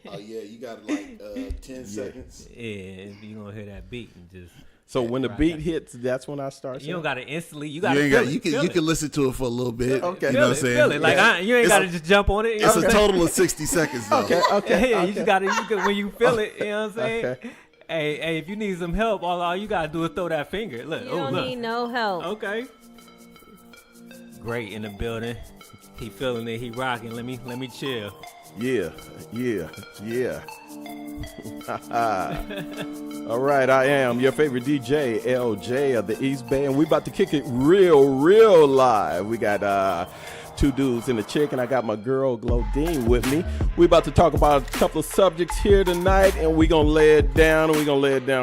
Oh yeah, you got like 10 seconds. Yeah, you gonna hear that beat and just. So when the beat hits, that's when I start. You don't gotta instantly. You can listen to it for a little bit. Okay. You know what I'm saying? Feel it. Like you ain't gotta just jump on it. It's a total of 60 seconds though. Okay. Yeah, you just gotta. When you feel it, you know what I'm saying. Okay. Hey, if you need some help, all you gotta do is throw that finger. Look, You don't need no help. Okay. Great in the building. He feeling it. He rocking. Let me chill. Yeah. All right, I am your favorite DJ, LJ of the East Bay, and we about to kick it real live. We got two dudes and a chick, and I got my girl, Glodine, with me. We about to talk about a couple of subjects here tonight, and we gonna lay it down,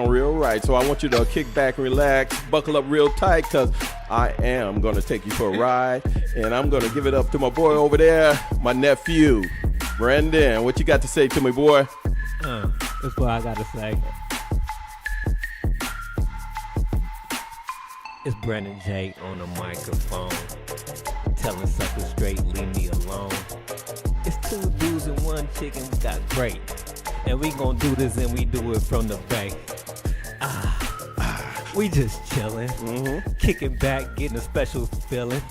real right. So I want you to kick back and relax, buckle up real tight, because I am gonna take you for a ride, and I'm gonna give it up to my boy over there, my nephew, Brendan. What you got to say to me, boy? That's what I gotta say. It's Brendan J on the microphone, telling suckers straight, leave me alone. It's two dudes and one chick, and we got great, and we gonna do this, and we do it from the bay. We just chillin', kicking back, getting a special feeling.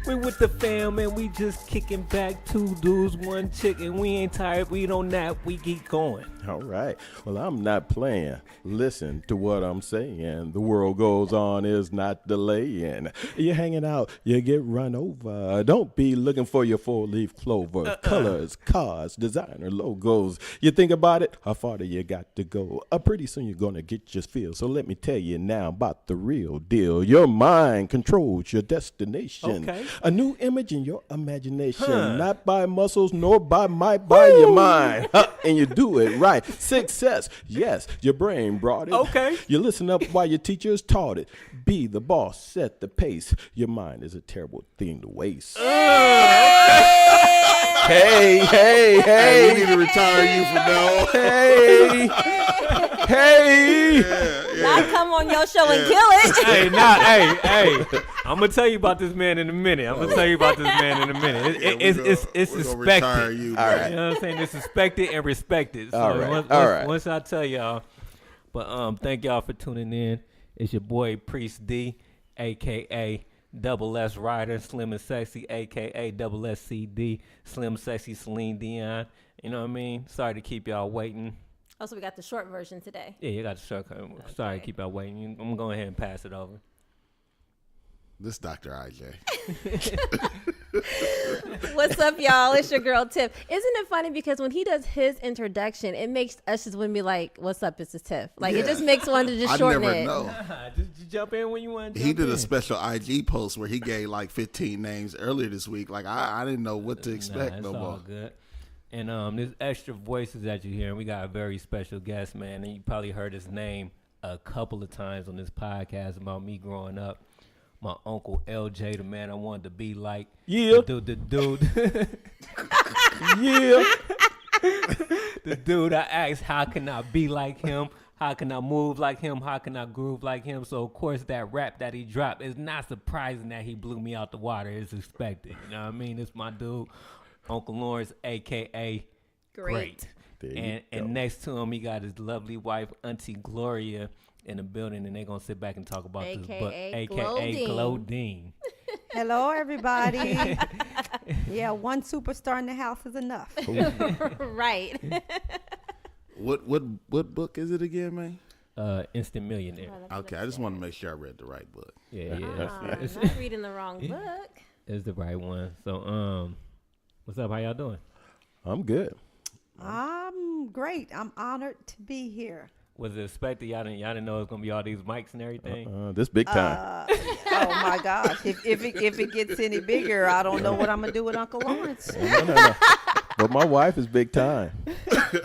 We with the fam and we just kicking back, two dudes, one chick, and we ain't tired, we don't nap, we keep going. All right. Well, I'm not playing. Listen to what I'm saying. The world goes on is not delaying. You're hanging out, you get run over. Don't be looking for your four-leaf clover. Colors, cars, designer logos. You think about it, how far do you got to go? Pretty soon you're going to get your feel. So let me tell you now about the real deal. Your mind controls your destination. Okay. A new image in your imagination. Not by muscles nor by might, by your mind. And you do it right. Success. Yes, your brain brought it. Okay. You listen up while your teachers taught it. Be the boss, set the pace. Your mind is a terrible thing to waste. Hey. We need to retire you from now. Hey. Not come on your show and kill it. Hey. I'm gonna tell you about this man in a minute. It's We're gonna retire suspected. you, All right. You know what I'm saying? It's suspected and respected. So All right. Once I tell y'all, but thank y'all for tuning in. It's your boy Priest D, aka Double S Rider, Slim and Sexy, aka Double SCD, Slim Sexy Celine Dion. You know what I mean? Sorry to keep y'all waiting. Also, we got the short version today. Yeah, you got the shortcut. Sorry to keep y'all waiting. I'm gonna go ahead and pass it over. This Dr. IJ. What's up, y'all? It's your girl, Tiff. Isn't it funny? Because when he does his introduction, it makes us just want to be like, what's up, this is Tiff. Like, it just makes one to just shorten never it. know. Just jump in when you want to. He did a special IG post where he gave like 15 names earlier this week. Like, I didn't know what to expect it's no all more. good. And this extra voices that you hear, we got a very special guest, man. And you probably heard his name a couple of times on this podcast about me growing up. My uncle LJ, the man I wanted to be like. Yeah. The dude. Yeah. The dude I asked, how can I be like him? How can I move like him? How can I groove like him? So, of course, that rap that he dropped, is not surprising that he blew me out the water. It's expected. You know what I mean? It's my dude, Uncle Lawrence, a.k.a. Great. And next to him, he got his lovely wife, Auntie Gloria, in the building, and they're going to sit back and talk about this book, a.k.a. Glodine. Hello, everybody. Yeah, one superstar in the house is enough. Right. What book is it again, man? Instant Millionaire. Okay, I just want to make sure I read the right book. Yeah. I'm not reading the wrong book. It's the right one. So, what's up? How y'all doing? I'm good. I'm great. I'm honored to be here. Was it expected? Y'all didn't know it was gonna be all these mics and everything. This big time. Oh my gosh! If it gets any bigger, I don't know what I'm gonna do with Uncle Lawrence. No. But my wife is big time.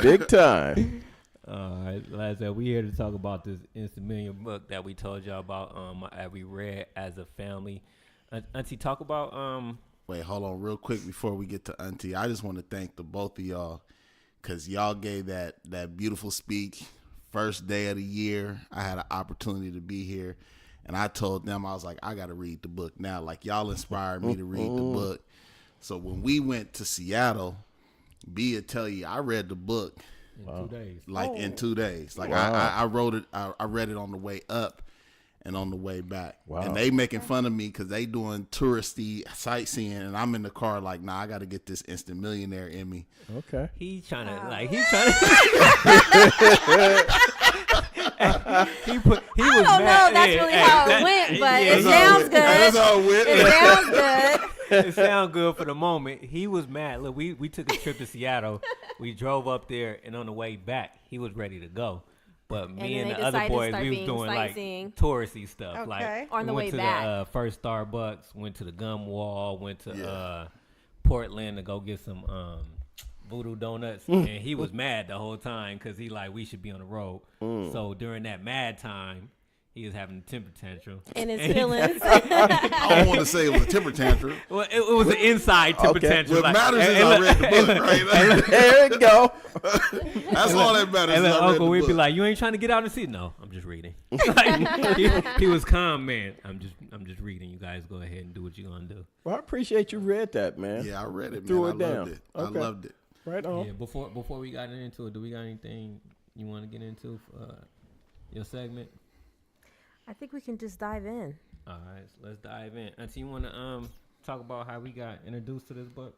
Big time. All right, like I said, we here to talk about this Instant Million book that we told y'all about. That we read as a family. Auntie, talk about Wait, hold on real quick before we get to Auntie. I just want to thank the both of y'all because y'all gave that beautiful speech. First day of the year, I had an opportunity to be here, and I told them, I was like, I got to read the book now. Like, y'all inspired me to read the book. So when we went to Seattle, B will tell you, I read the book in 2 days. like in 2 days. Like Wow. I wrote it. I read it on the way up and on the way back. Wow. And they making fun of me because they doing touristy sightseeing, and I'm in the car like, nah, I got to get this instant millionaire in me. Okay. He's trying to he was I don't know. That's really how it went, but it sounds good. That's how it went. It sounds good. It sounds good for the moment. He was mad. Look, we took a trip to Seattle. We drove up there, and on the way back, he was ready to go. But me then and they the other decided to boys, start we was being doing sightseeing. like touristy stuff. Okay. Like On the we way went to back. the first Starbucks, went to the gum wall, went to Portland to go get some voodoo donuts, and he was mad the whole time because he like we should be on the road. So during that mad time, he was having a temper tantrum. And his feelings. I don't want to say it was a temper tantrum. Well, it was an inside temper Okay. tantrum. What like, matters is I read the book, right? There you go. That's all that matters. And is look, I read Uncle, the we'd be book. like, "You ain't trying to get out and see?" No, I'm just reading. Like, he was calm, man. I'm just reading. You guys go ahead and do what you're gonna do. Well, I appreciate you read that, man. Yeah, I read it, man. Threw I it down. loved it. Okay. I loved it. Right on. Yeah. Before we got into it, do we got anything you want to get into for your segment? I think we can just dive in. All right, so let's dive in. Auntie, you want to talk about how we got introduced to this book?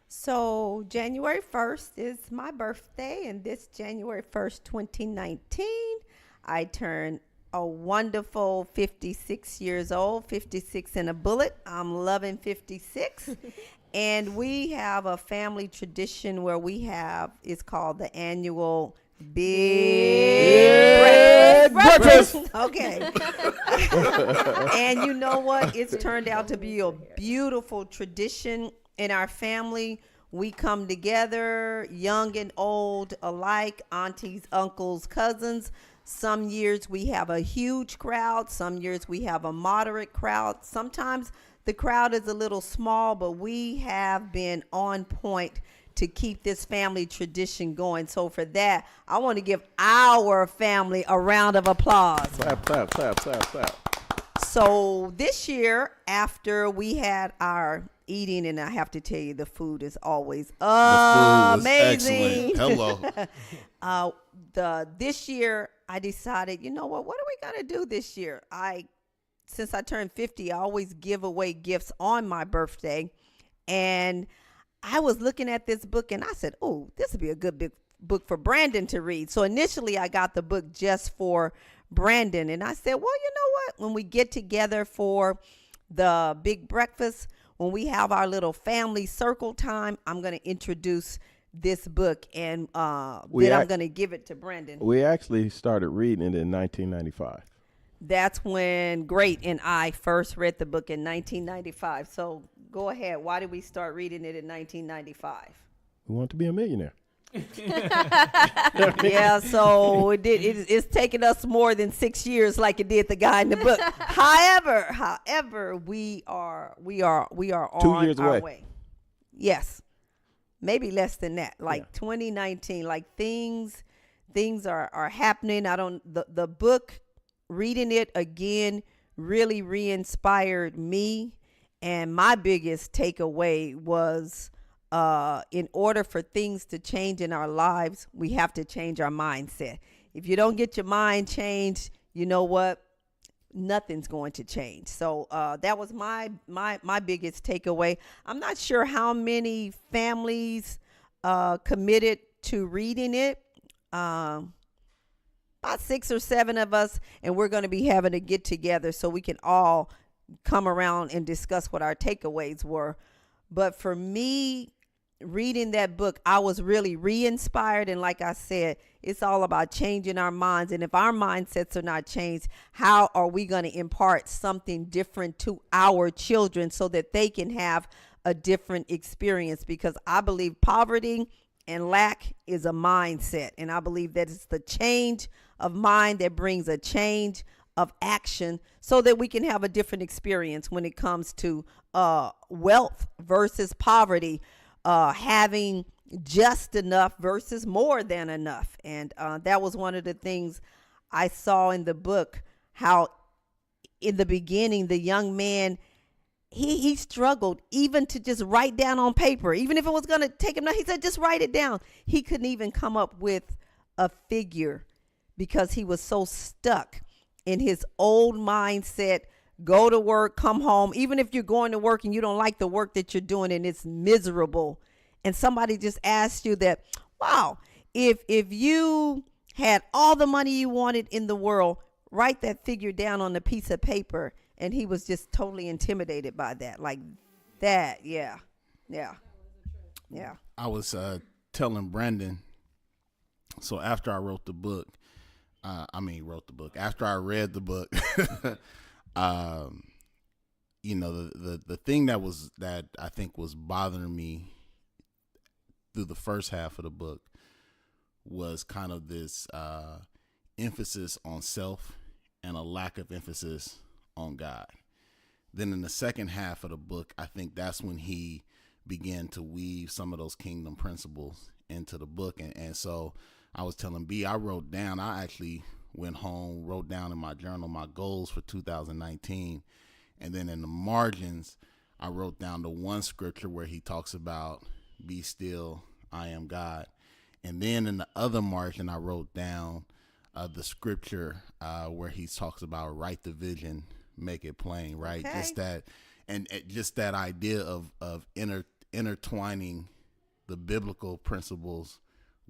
So January 1st is my birthday, and this January 1st, 2019, I turned a wonderful 56 years old, 56 and a bullet. I'm loving 56. And we have a family tradition where it's called the annual Big breakfast. Okay. And you know what? It's turned out to be a beautiful tradition in our family. We come together, young and old alike, aunties, uncles, cousins. Some years we have a huge crowd. Some years we have a moderate crowd. Sometimes the crowd is a little small, but we have been on point to keep this family tradition going. So for that, I want to give our family a round of applause. Clap, clap, clap, clap, clap. So this year, after we had our eating, and I have to tell you, the food is always amazing. Hello. This year, I decided, you know what are we going to do this year? Since I turned 50, I always give away gifts on my birthday. And I was looking at this book and I said, oh, this would be a good big book for Brandon to read. So initially I got the book just for Brandon. And I said, well, you know what? When we get together for the big breakfast, when we have our little family circle time, I'm going to introduce this book and then I'm going to give it to Brandon. We actually started reading it in 1995. That's when Great and I first read the book in 1995. So go ahead. Why did we start reading it in 1995? We want to be a millionaire. Yeah, so it's taken us more than 6 years like it did the guy in the book. However, we are on 2 years our away. way. Yes. Maybe less than that. Like Yeah. 2019, like things are happening. The book, reading it again, really re-inspired me. And my biggest takeaway was in order for things to change in our lives, we have to change our mindset. If you don't get your mind changed, you know what? Nothing's going to change. So that was my biggest takeaway. I'm not sure how many families committed to reading it. About 6 or 7 of us, and we're going to be having a get together so we can all come around and discuss what our takeaways were. But for me, reading that book, I was really re-inspired. And like I said, it's all about changing our minds. And if our mindsets are not changed, how are we going to impart something different to our children so that they can have a different experience? Because I believe poverty and lack is a mindset. And I believe that it's the change of mind that brings a change of action so that we can have a different experience when it comes to wealth versus poverty, having just enough versus more than enough. And that was one of the things I saw in the book, how in the beginning, the young man he struggled even to just write down on paper, even if it was going to take him. He said, just write it down. He couldn't even come up with a figure because he was so stuck in his old mindset. Go to work, come home. Even if you're going to work and you don't like the work that you're doing and it's miserable, and somebody just asked you that, wow, if you had all the money you wanted in the world, write that figure down on a piece of paper. And he was just totally intimidated by that. Like that. Yeah. I was telling Brandon, so after I wrote the book, after I read the book, the thing that I think was bothering me through the first half of the book was kind of this emphasis on self and a lack of emphasis on God. Then in the second half of the book, I think that's when he began to weave some of those kingdom principles into the book. And so I was telling B, I actually went home, wrote down in my journal my goals for 2019. And then in the margins, I wrote down the one scripture where he talks about, be still, I am God. And then in the other margin, I wrote down the scripture where he talks about write the vision, make it plain, right? Okay. Just that idea of intertwining the biblical principles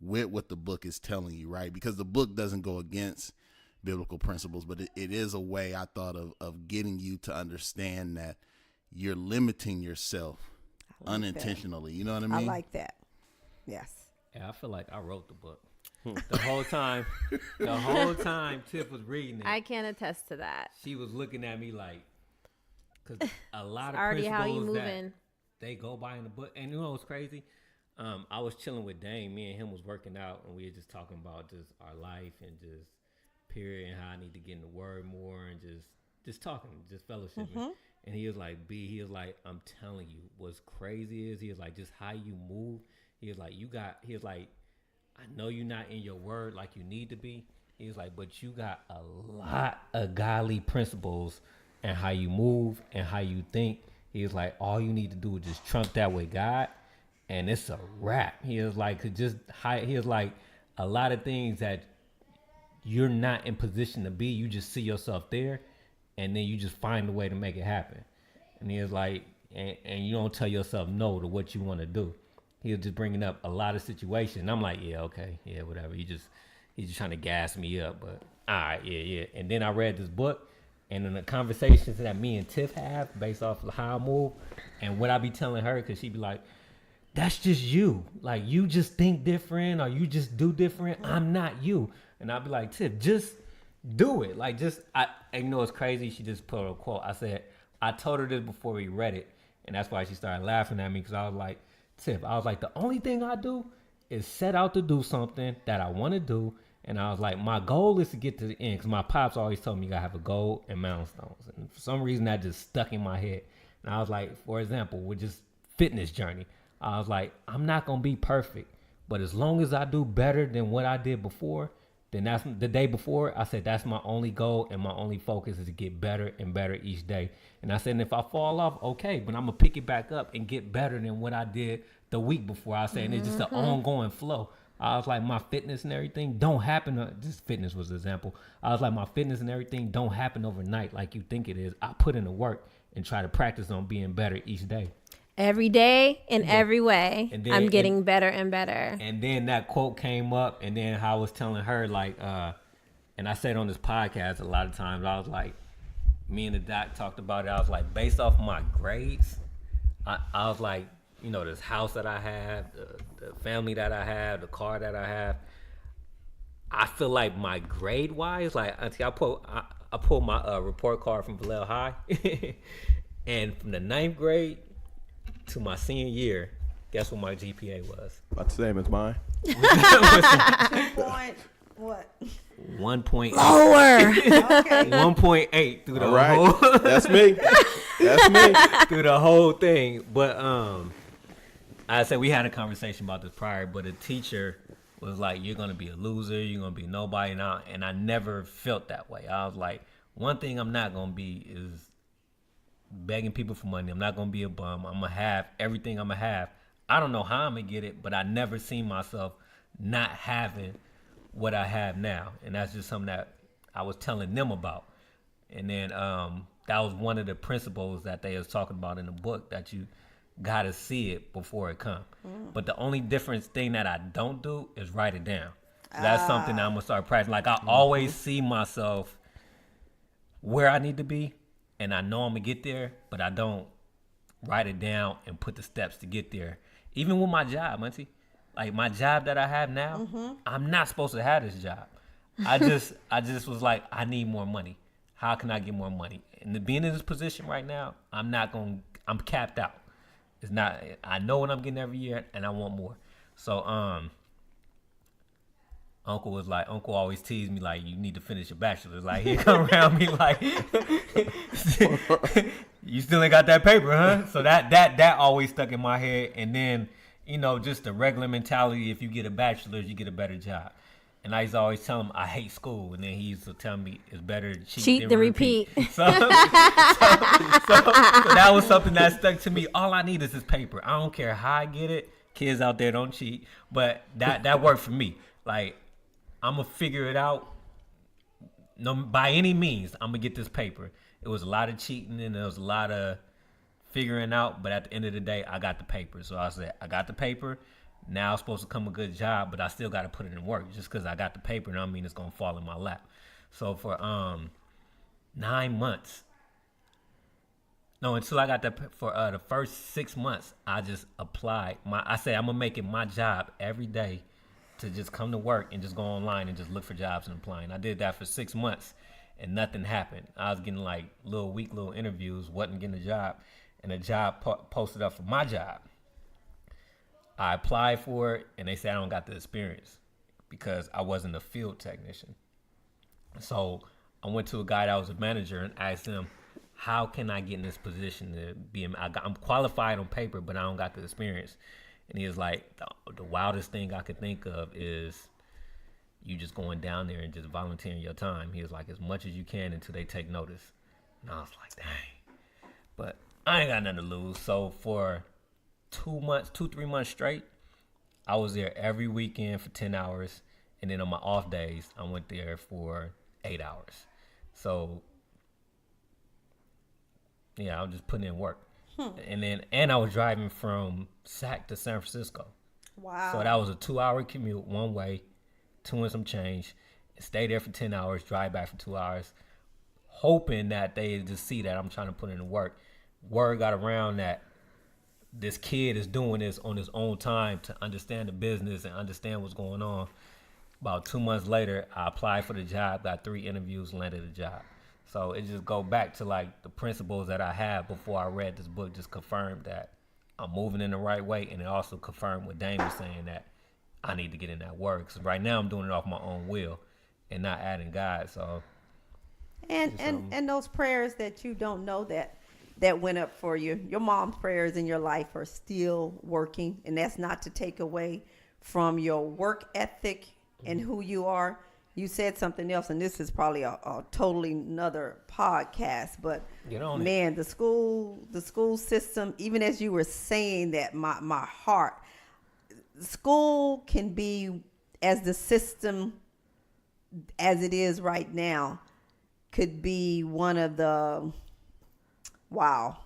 with what the book is telling you, right? Because the book doesn't go against biblical principles, but it is a way I thought of getting you to understand that you're limiting yourself unintentionally. That. You know what I I mean? like that. Yes. Yeah, I feel like I wrote the book. The whole time Tiff was reading it, I can attest to that. she was looking at me like, because a lot of Already how you principles that moving. they go by in the book. And you know what's crazy? I was chilling with Dane. Me and him was working out, and we were just talking about just our life and just period and how I need to get in the word more and just talking, just fellowshipping. Mm-hmm. And he was like, B, he was like, I'm telling you, what's crazy is he was like, just how you move. He was like, he was like, I know you're not in your word like you need to be. He was like, but you got a lot of godly principles and how you move and how you think. He was like, all you need to do is just trump that with God, and it's a wrap. He was like, he was like, a lot of things that you're not in position to be, you just see yourself there, and then you just find a way to make it happen. And he was like, and you don't tell yourself no to what you want to do. He was just bringing up a lot of situations. And I'm like, yeah, okay, yeah, whatever. He's just trying to gas me up, but all right, yeah. And then I read this book, and in the conversations that me and Tiff have based off of how I move and what I be telling her, because she be like, that's just you. Like, you just think different or you just do different. I'm not you. And I'll be like, Tiff, just do it. Like, and you know what's crazy? She just put a quote. I told her this before we read it, and that's why she started laughing at me, because I was like, Tiff, I was like, the only thing I do is set out to do something that I want to do. And I was like, my goal is to get to the end, because my pops always told me you got to have a goal and milestones. And for some reason, that just stuck in my head. And I was like, for example, with just fitness journey, I was like, I'm not going to be perfect, but as long as I do better than what I did before, then that's the day before. I said, that's my only goal, and my only focus is to get better and better each day. And I said, and if I fall off, okay, but I'm going to pick it back up and get better than what I did the week before. I said, and it's just an ongoing flow. I was like, my fitness and everything don't happen. Just fitness was an example. I was like, my fitness and everything don't happen overnight like you think it is. I put in the work and try to practice on being better each day. Every day, in every way, And then- I'm getting better and better. And then that quote came up, and then how I was telling her, like, and I said on this podcast a lot of times, I was like, me and the doc talked about it. I was like, based off my grades, I was like, you know, this house that I have, the family that I have, the car that I have, I feel like my grade wise, like, I pulled my report card from Vallejo High, and from the 9th grade to my senior year, guess what my GPA was? About the same as mine. Point what? 1.8. Lower. Okay. 1.8 through the All right. whole That's me. That's me. through the whole thing. But I said we had a conversation about this prior, but a teacher was like, you're gonna be a loser, you're gonna be nobody now, and I never felt that way. I was like, one thing I'm not gonna be is begging people for money. I'm not gonna be a bum. I'm gonna have everything I'm gonna have. I don't know how I'm gonna get it, but I never seen myself not having what I have now. And that's just something that I was telling them about. And then that was one of the principles that they was talking about in the book, that you gotta see it before it comes. But the only difference thing that I don't do is write it down. So that's something that I'm gonna start practicing. Like I always see myself where I need to be, and I know I'm gonna get there, but I don't write it down and put the steps to get there. Even with my job, Muncie, like my job that I have now, I'm not supposed to have this job. I just was like, I need more money. How can I get more money? And to being in this position right now, I'm capped out. It's not, I know what I'm getting every year, and I want more. So, Uncle always teased me like, you need to finish your bachelor's. Like, he'd come around me like, you still ain't got that paper, huh? So that always stuck in my head. And then, just the regular mentality, if you get a bachelor's, you get a better job. And I used to always tell him I hate school, and then he used to tell me it's better to cheat than repeat. So that was something that stuck to me. All I need is this paper. I don't care how I get it. Kids out there don't cheat, but that worked for me. Like, I'm gonna figure it out. No, by any means, I'm gonna get this paper. It was a lot of cheating and there was a lot of figuring out, but at the end of the day, I got the paper. So I said, I got the paper. Now it's supposed to come a good job, but I still got to put it in work. Just because I got the paper, don't mean it's gonna fall in my lap. So for 9 months, until I got the first 6 months, I just applied. I said I'm gonna make it my job every day to just come to work and just go online and just look for jobs and applying. I did that for 6 months, and nothing happened. I was getting like little interviews, wasn't getting a job, and a job posted up for my job. I applied for it, and they said I don't got the experience because I wasn't a field technician. So I went to a guy that was a manager and asked him, how can I get in this position to be? I'm qualified on paper, but I don't got the experience. And he was like, the wildest thing I could think of is you just going down there and just volunteering your time. He was like, as much as you can until they take notice. And I was like, dang. But I ain't got nothing to lose. So for 3 months straight, I was there every weekend for 10 hours. And then on my off days, I went there for 8 hours. So, yeah, I was just putting in work. And I was driving from Sac to San Francisco. Wow. So that was a 2-hour commute one way, 2 and some change. Stay there for 10 hours, drive back for 2 hours, hoping that they just see that I'm trying to put in the work. Word got around that this kid is doing this on his own time to understand the business and understand what's going on. About 2 months later, I applied for the job, got 3 interviews, landed a job. So it just go back to like the principles that I had before I read this book, just confirmed that I'm moving in the right way. And it also confirmed what Dame was saying, that I need to get in that work. So right now I'm doing it off my own will and not adding God. So and those prayers that you don't know that went up for you, your mom's prayers in your life are still working. And that's not to take away from your work ethic and who you are. You said something else, and this is probably a totally another podcast, but man, the school system, even as you were saying that, my heart, school can be, as the system as it is right now, could be one of the worst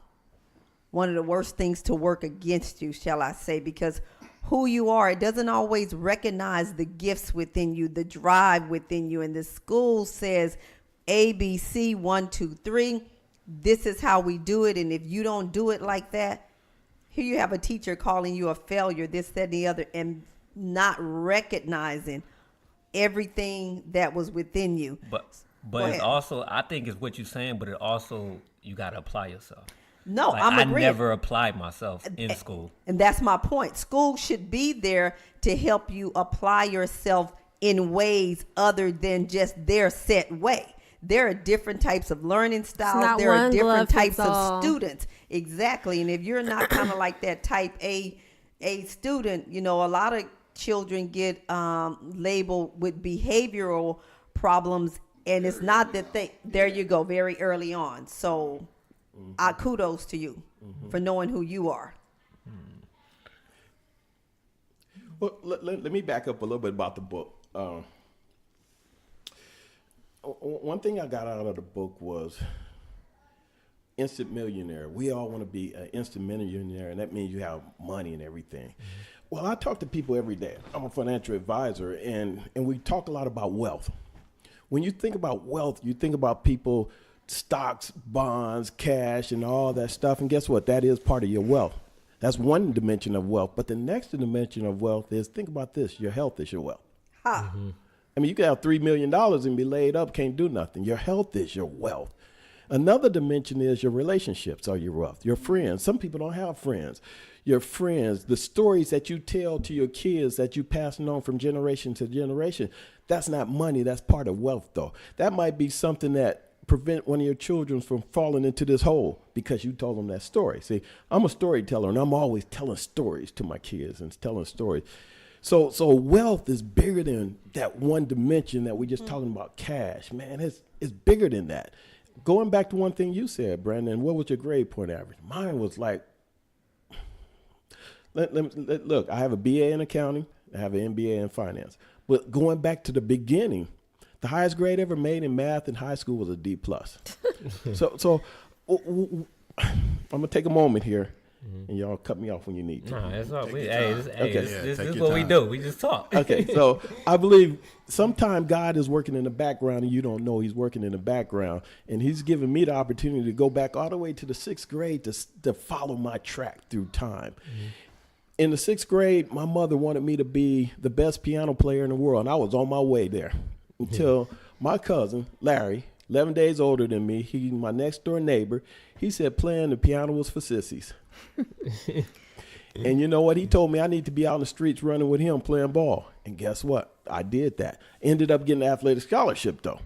things to work against you, shall I say, because who you are, it doesn't always recognize the gifts within you, the drive within you. And the school says ABC 1, 2, 3. This is how we do it. And if you don't do it like that, here you have a teacher calling you a failure, this, that, and the other, and not recognizing everything that was within you. But it's also, I think it's what you're saying, but it also, you got to apply yourself. No, like, I'm agreeing. I never applied myself in school. And that's my point. School should be there to help you apply yourself in ways other than just their set way. There are different types of learning styles. There are different types of students. Exactly. And if you're not kind of like that type A student, a lot of children get labeled with behavioral problems. And it's not that there you go, very early on. So kudos to you for knowing who you are. Well, let me back up a little bit about the book. One thing I got out of the book was instant millionaire. We all want to be an instant millionaire, and that means you have money and everything. Well, I talk to people every day. I'm a financial advisor, and we talk a lot about wealth. When you think about wealth, you think about people, stocks, bonds, cash, and all that stuff. And guess what? That is part of your wealth. That's one dimension of wealth. But the next dimension of wealth is, think about this, your health is your wealth. Ha. I mean, you could have $3 million and be laid up, can't do nothing. Your health is your wealth. Another dimension is your relationships are your wealth. Your friends. Some people don't have friends. Your friends, the stories that you tell to your kids that you passing on from generation to generation, that's not money. That's part of wealth, though. That might be something that prevent one of your children from falling into this hole because you told them that story. See, I'm a storyteller, and I'm always telling stories to my kids and telling stories. So wealth is bigger than that one dimension that we're just talking about, cash. Man, it's bigger than that. Going back to one thing you said, Brandon, what was your grade point average? Mine was like, look, I have a BA in accounting. I have an MBA in finance. But going back to the beginning, the highest grade ever made in math in high school was a D+. So I'm going to take a moment here, and y'all cut me off when you need to. No, that's all. Take This is your what we time. do. We just talk. Okay, so I believe sometimes God is working in the background and you don't know he's working in the background. And he's given me the opportunity to go back all the way to the 6th grade to follow my track through time. In the 6th grade, my mother wanted me to be the best piano player in the world, and I was on my way there until my cousin, Larry, 11 days older than me, he my next door neighbor, he said playing the piano was for sissies. And you know what? He told me I need to be out in the streets running with him playing ball. And guess what? I did that. Ended up getting an athletic scholarship, though.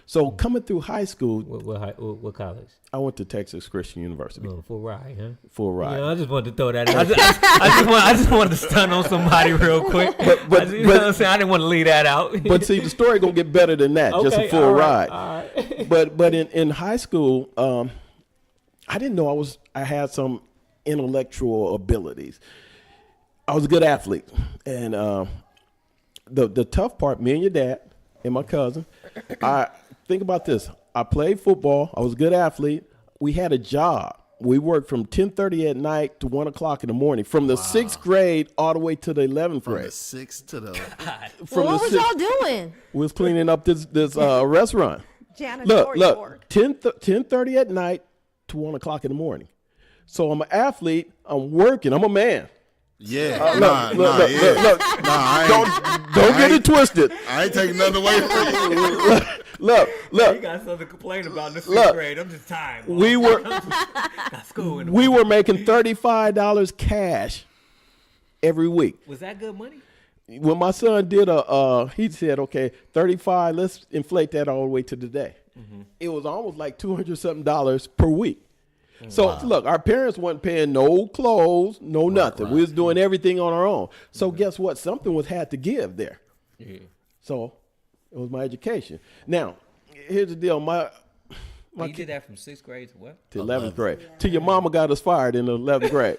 So coming through high school. What college? I went to Texas Christian University. Oh, full ride, huh? Full ride. Yeah, I just wanted to throw that in. I just wanted to stun on somebody real quick. But you know what I'm saying? I didn't want to leave that out. But see, the story going to get better than that. Just a full ride. All right. But in high school, I didn't know I had some intellectual abilities. I was a good athlete. And the tough part, me and your dad and my cousin, I think about this. I played football. I was a good athlete. We had a job. We worked from 10:30 at night to 1 o'clock in the morning, from the 6th grade all the way to the 11th From grade. the 6th to the... Well, what was y'all doing? We was cleaning up this restaurant. Janitorial Look, work. 10:30 at night to 1 o'clock in the morning. So I'm an athlete. I'm working. I'm a man. Yeah. Look. Don't get it twisted. I ain't taking nothing away from you. Look. You got something to complain about in the 6th grade. I'm just tired. Boy. We were Got school in the we were making $35 cash every week. Was that good money? When my son did he said, okay, 35, let's inflate that all the way to today. It was almost like $200-something per week. So look, our parents weren't paying no clothes, no nothing. We was doing everything on our own. So guess what? Something was had to give there. Yeah. So it was my education. Now, here's the deal. You did that from 6th grade to what? To 11th grade. Till your mama got us fired in the 11th grade.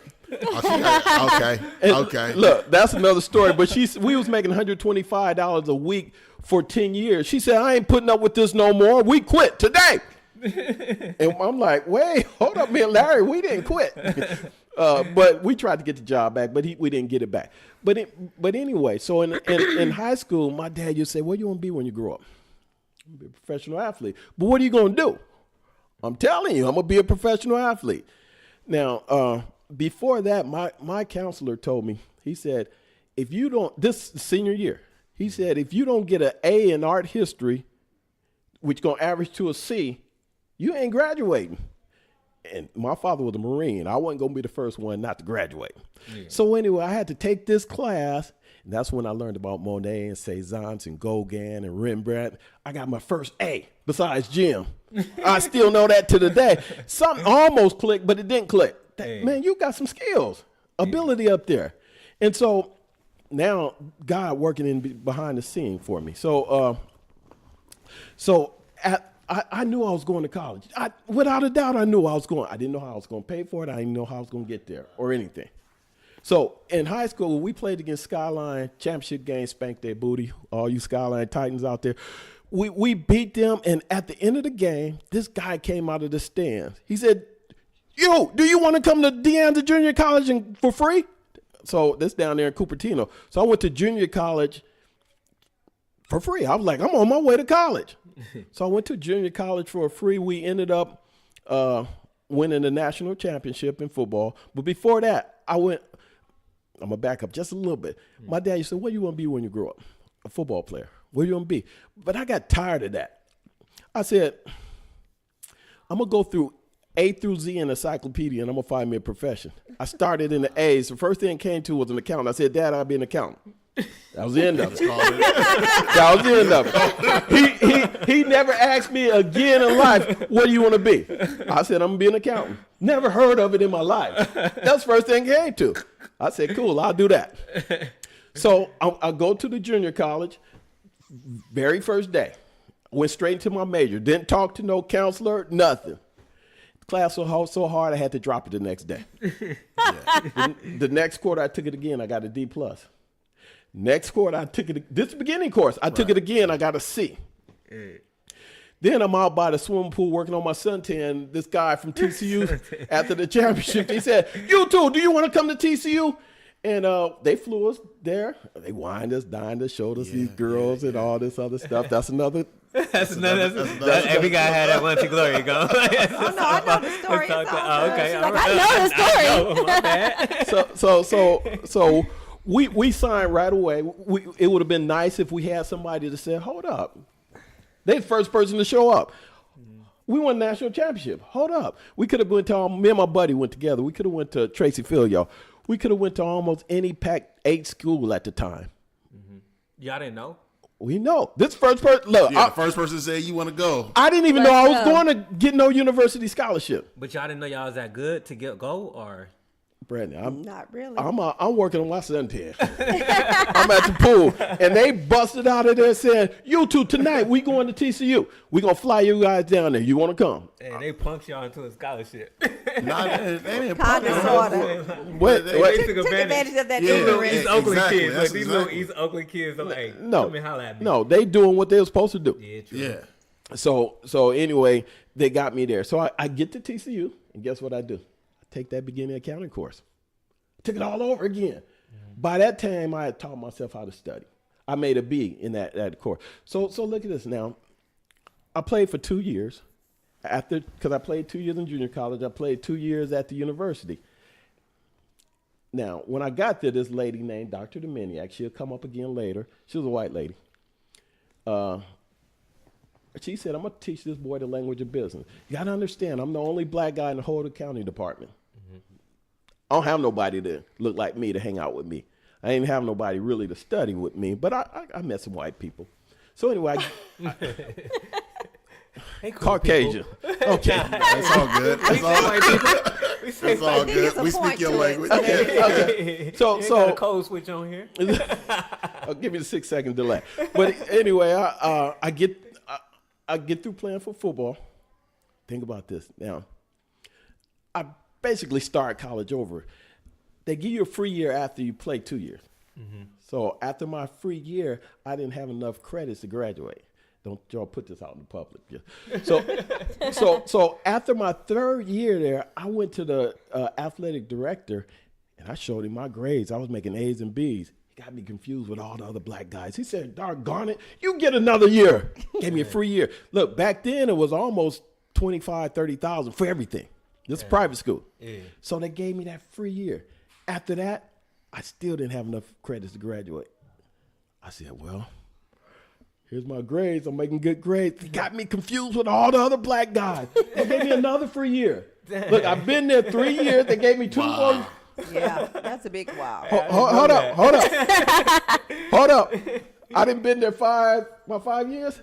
Okay. Look, that's another story. But we was making $125 a week for 10 years. She said, I ain't putting up with this no more. We quit today. And I'm like, wait, hold up, man, Larry, we didn't quit. But we tried to get the job back, but we didn't get it back. But anyway, so in high school, my dad used to say, what do you want to be when you grow up? I'm going to be a professional athlete. But what are you going to do? I'm telling you, I'm going to be a professional athlete. Now, before that, my counselor told me, he said, if you don't, this senior year, he said, if you don't get an A in art history, which going to average to a C, you ain't graduating. And my father was a Marine. I wasn't going to be the first one not to graduate. Yeah. So anyway, I had to take this class. And that's when I learned about Monet and Cézanne and Gauguin and Rembrandt. I got my first A besides Jim. I still know that to the day. Something almost clicked, but it didn't click. Man, you got some skills, ability up there. And so now God working behind the scene for me. So I knew I was going to college. Without a doubt, I knew I was going. I didn't know how I was going to pay for it. I didn't know how I was going to get there or anything. So in high school, we played against Skyline championship game, spanked their booty. All you Skyline Titans out there. We beat them, and at the end of the game, this guy came out of the stands. He said, "Yo, do you want to come to DeAndre Junior College for free?" So that's down there in Cupertino. So I went to junior college for free. I was like, I'm on my way to college. So I went to junior college for free. We ended up winning the national championship in football. But before that, I'm going to back up just a little bit. My dad used to say, what do you want to be when you grow up? A football player. What do you want to be? But I got tired of that. I said, I'm going to go through A through Z in encyclopedia, and I'm going to find me a profession. I started in the A's. The first thing I came to was an accountant. I said, Dad, I'll be an accountant. That was the end of it. That was the end of it. He never asked me again in life, what do you want to be? I said, I'm going to be an accountant. Never heard of it in my life. That's the first thing I came to. I said, cool, I'll do that. So I go to the junior college, very first day. Went straight into my major. Didn't talk to no counselor, nothing. Class was so hard I had to drop it the next day. The next quarter I took it again. I got a D+. Next quarter I took it. This beginning course I took it again. I got a C. Then I'm out by the swimming pool working on my suntan. This guy from TCU after the championship, he said, "You two, do you want to come to TCU?" And they flew us there. They wined us, dined us, showed us these girls and all this other stuff. That's another. Every guy had that one to glory. Go. Oh no, I know the story. Okay. Like, I know the story. My bad. So we signed right away. It would have been nice if we had somebody that said, "Hold up." They the first person to show up. We won national championship. Hold up. We could have went to me and my buddy went together. We could have went to Tracy Field, y'all. We could have went to almost any Pac-8 school at the time. Y'all didn't know? We know. This first person, look. The first person said you want to go. I didn't even know I was going to get no university scholarship. But y'all didn't know y'all was that good to go, or? Brandon, I'm Not really. I'm working on my suntan. I'm at the pool, and they busted out of there saying, "You two tonight, we going to TCU. We gonna fly you guys down there. You want to come?" And they punked y'all into a scholarship. They didn't Kind of, sort of. Wait. They Took advantage of that Yeah. Little ignorance. East Oakland Exactly. kids. That's Like, these exactly. little East Oakland kids. I'm like, No. come and holler at me. No, they doing what they were supposed to do. Yeah, true. Yeah. So anyway, they got me there. So I get to TCU, and guess what I do? I take that beginning accounting course. Took it all over again. By that time, I had taught myself how to study. I made a B in that course. So look at this now. I played for 2 years. Because I played 2 years in junior college, I played 2 years at the university. Now, when I got there, this lady named Dr. Dominiak, she'll come up again later. She was a white lady. She said, I'm going to teach this boy the language of business. You got to understand, I'm the only black guy in the whole accounting department. I don't have nobody to look like me to hang out with me. I ain't have nobody really to study with me, but I met some white people. So anyway, Hey, cool Caucasian. Okay. That's all good. That's all good. We speak your language. Okay. So So a code switch on here. I'll give you the 6-second delay. But anyway, I get through playing for football. Think about this. Now, I basically start college over. They give you a free year after you play 2 years. So after my free year, I didn't have enough credits to graduate. Don't y'all put this out in the public. So after my third year there, I went to the athletic director, and I showed him my grades. I was making A's and B's. He got me confused with all the other black guys. He said, "Doggone it, you get another year." Gave me a free year. Look, back then it was almost 25, 30,000 for everything. This is private school. Yeah. So they gave me that free year. After that, I still didn't have enough credits to graduate. I said, well, here's my grades. I'm making good grades. They got me confused with all the other black guys. They gave me another free year. Look, I've been there 3 years. They gave me 2 more. Yeah, that's a big wow. Hold up. I didn't been there 5 years.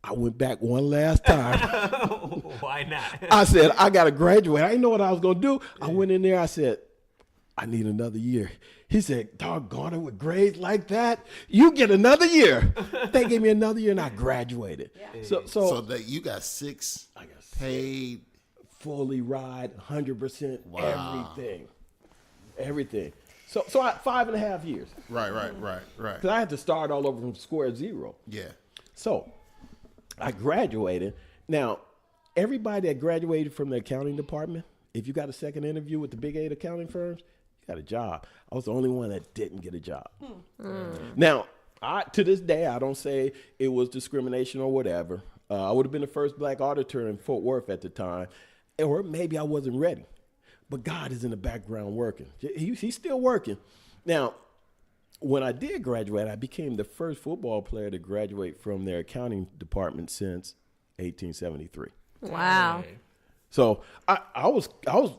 I went back one last time. Why not? I said, I got to graduate. I didn't know what I was going to do. I went in there. I said, I need another year. He said, doggone it, with grades like that, you get another year. They gave me another year and I graduated. Yeah. So that you got 6 paid. Fully ride, 100%, everything. So I 5.5 years. Right. Because I had to start all over from square zero. Yeah. So I graduated. Now, everybody that graduated from the accounting department, if you got a second interview with the big 8 accounting firms, you got a job. I was the only one that didn't get a job. Now, to this day, I don't say it was discrimination or whatever. I would have been the first black auditor in Fort Worth at the time, or maybe I wasn't ready. But God is in the background working. He's still working. Now, when I did graduate, I became the first football player to graduate from their accounting department since 1873. Wow. So I was,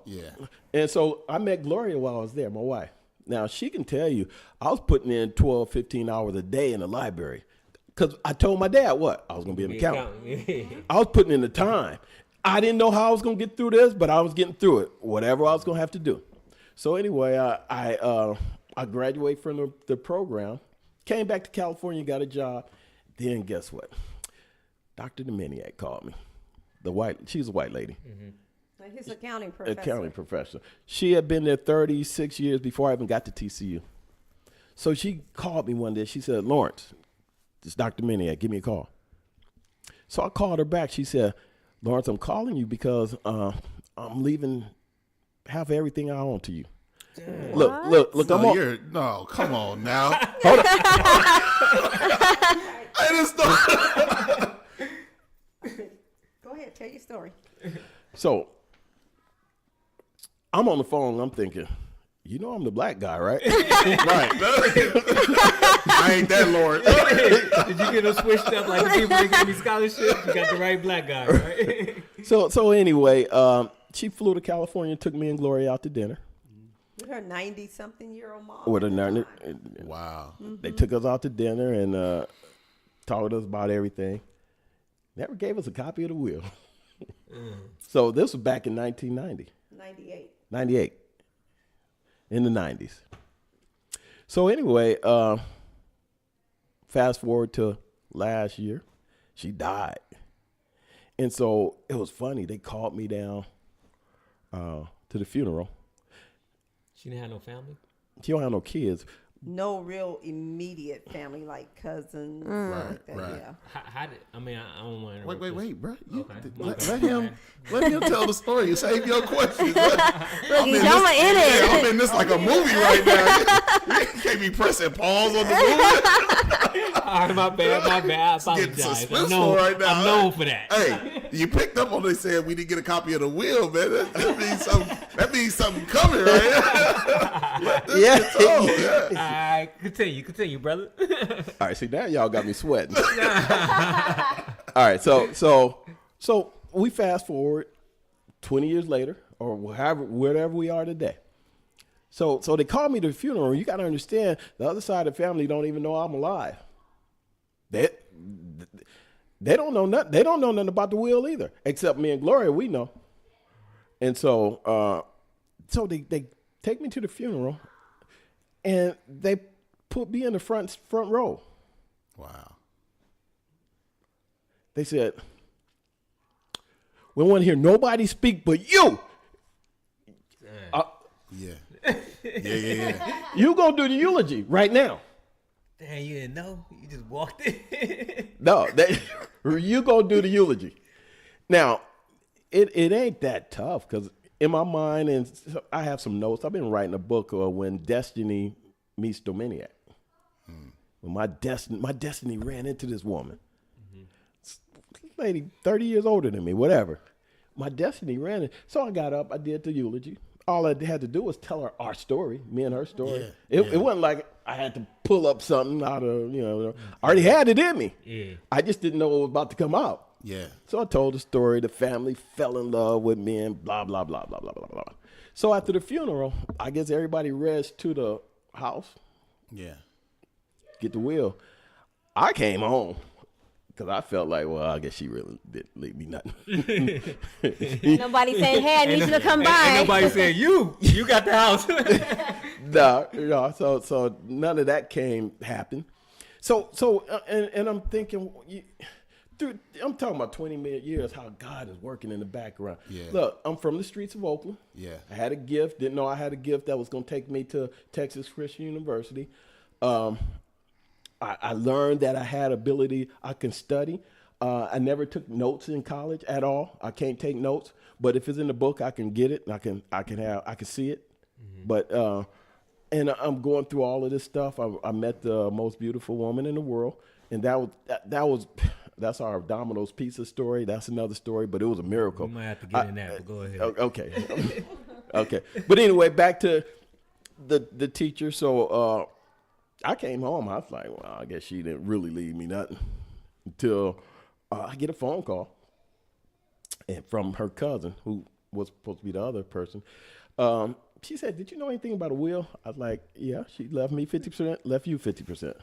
Yeah. And so I met Gloria while I was there, my wife. Now, she can tell you, I was putting in 12, 15 hours a day in the library because I told my dad what? I was going to be an accountant. I was putting in the time. I didn't know how I was going to get through this, but I was getting through it, whatever I was going to have to do. So anyway, I graduated from the program, came back to California, got a job. Then guess what? Dr. Dominiak called me. She's a white lady. Like his accounting professor. Accounting professor. She had been there 36 years before I even got to TCU. So she called me one day. She said, Lawrence, this is Dr. Dominiak, give me a call. So I called her back. She said, Lawrence, I'm calling you because I'm leaving half of everything I own to you. Damn. Look, No, come on now. Hold on. I just thought. Go ahead, tell your story. So I'm on the phone. I'm thinking, I'm the black guy, right? Right. I ain't that Lord. Did you get them switched up like the people that give me scholarships? You got the right black guy, right? So anyway, she flew to California and took me and Gloria out to dinner. With her 90-something-year-old mom. With her Wow. They took us out to dinner and talked to us about everything. Never gave us a copy of the will. So this was back in 1990. 98. In the 90s. So anyway, fast forward to last year, she died. And so it was funny. They called me down to the funeral. She didn't have no family? She don't have no kids. No real immediate family, like cousins. Right, like that, right. Yeah. How did, I don't want to. Wait, bro. Okay. Let him tell the story. You save your questions. Look, he's Joma in it. I'm in this like a movie right now. You can't be pressing pause on the movie. All right, my bad. I Getting apologize. suspenseful right now. I'm known for that. Hey, you picked up on they said we didn't get a copy of the will, man. That means something coming, right? Yeah. All right, continue, brother. All right, see now y'all got me sweating. All right, so we fast forward 20 years later, or wherever we are today. So they called me to the funeral. You got to understand, the other side of the family don't even know I'm alive. They don't know nothing. They don't know nothing about the will either, except me and Gloria. We know. And so they take me to the funeral, and they put me in the front row. Wow. They said, "We want to hear nobody speak but you." Yeah. You gonna do the eulogy right now? Damn, you didn't know? You just walked in. No, you gonna do the eulogy. Now, it ain't that tough because in my mind, and I have some notes. I've been writing a book when destiny meets Dominiak. When my destiny ran into this woman, lady 30 years older than me, whatever. My destiny ran it. So I got up, I did the eulogy. All I had to do was tell her our story, me and her story. Yeah, It wasn't like I had to pull up something out of, I already had it in me. Yeah. I just didn't know it was about to come out. Yeah. So I told the story. The family fell in love with me and blah, blah, blah, blah, blah, blah, blah. So after the funeral, I guess everybody rest to the house, Yeah. get the will. I came home because I felt like, well, I guess she really didn't leave me nothing. Nobody saying, hey, I need you to come by. Ain't nobody saying, you got the house. No. So none of that happened. And I'm thinking, dude, I'm talking about 20 years, how God is working in the background. Yeah. Look, I'm from the streets of Oakland. Yeah. I had a gift. Didn't know I had a gift that was going to take me to Texas Christian University. I learned that I had ability. I can study. I never took notes in college at all. I can't take notes, but if it's in the book, I can get it. And I can see it. Mm-hmm. But and I'm going through all of this stuff. I met the most beautiful woman in the world, and that's our Domino's Pizza story. That's another story, but it was a miracle. We might have to get in that, but go ahead. Okay. Okay. But anyway, back to the teacher. So I came home. I was like, well, I guess she didn't really leave me nothing until I get a phone call and from her cousin, who was supposed to be the other person. She said, did you know anything about a will? I was like, yeah, she left me 50%, left you 50%.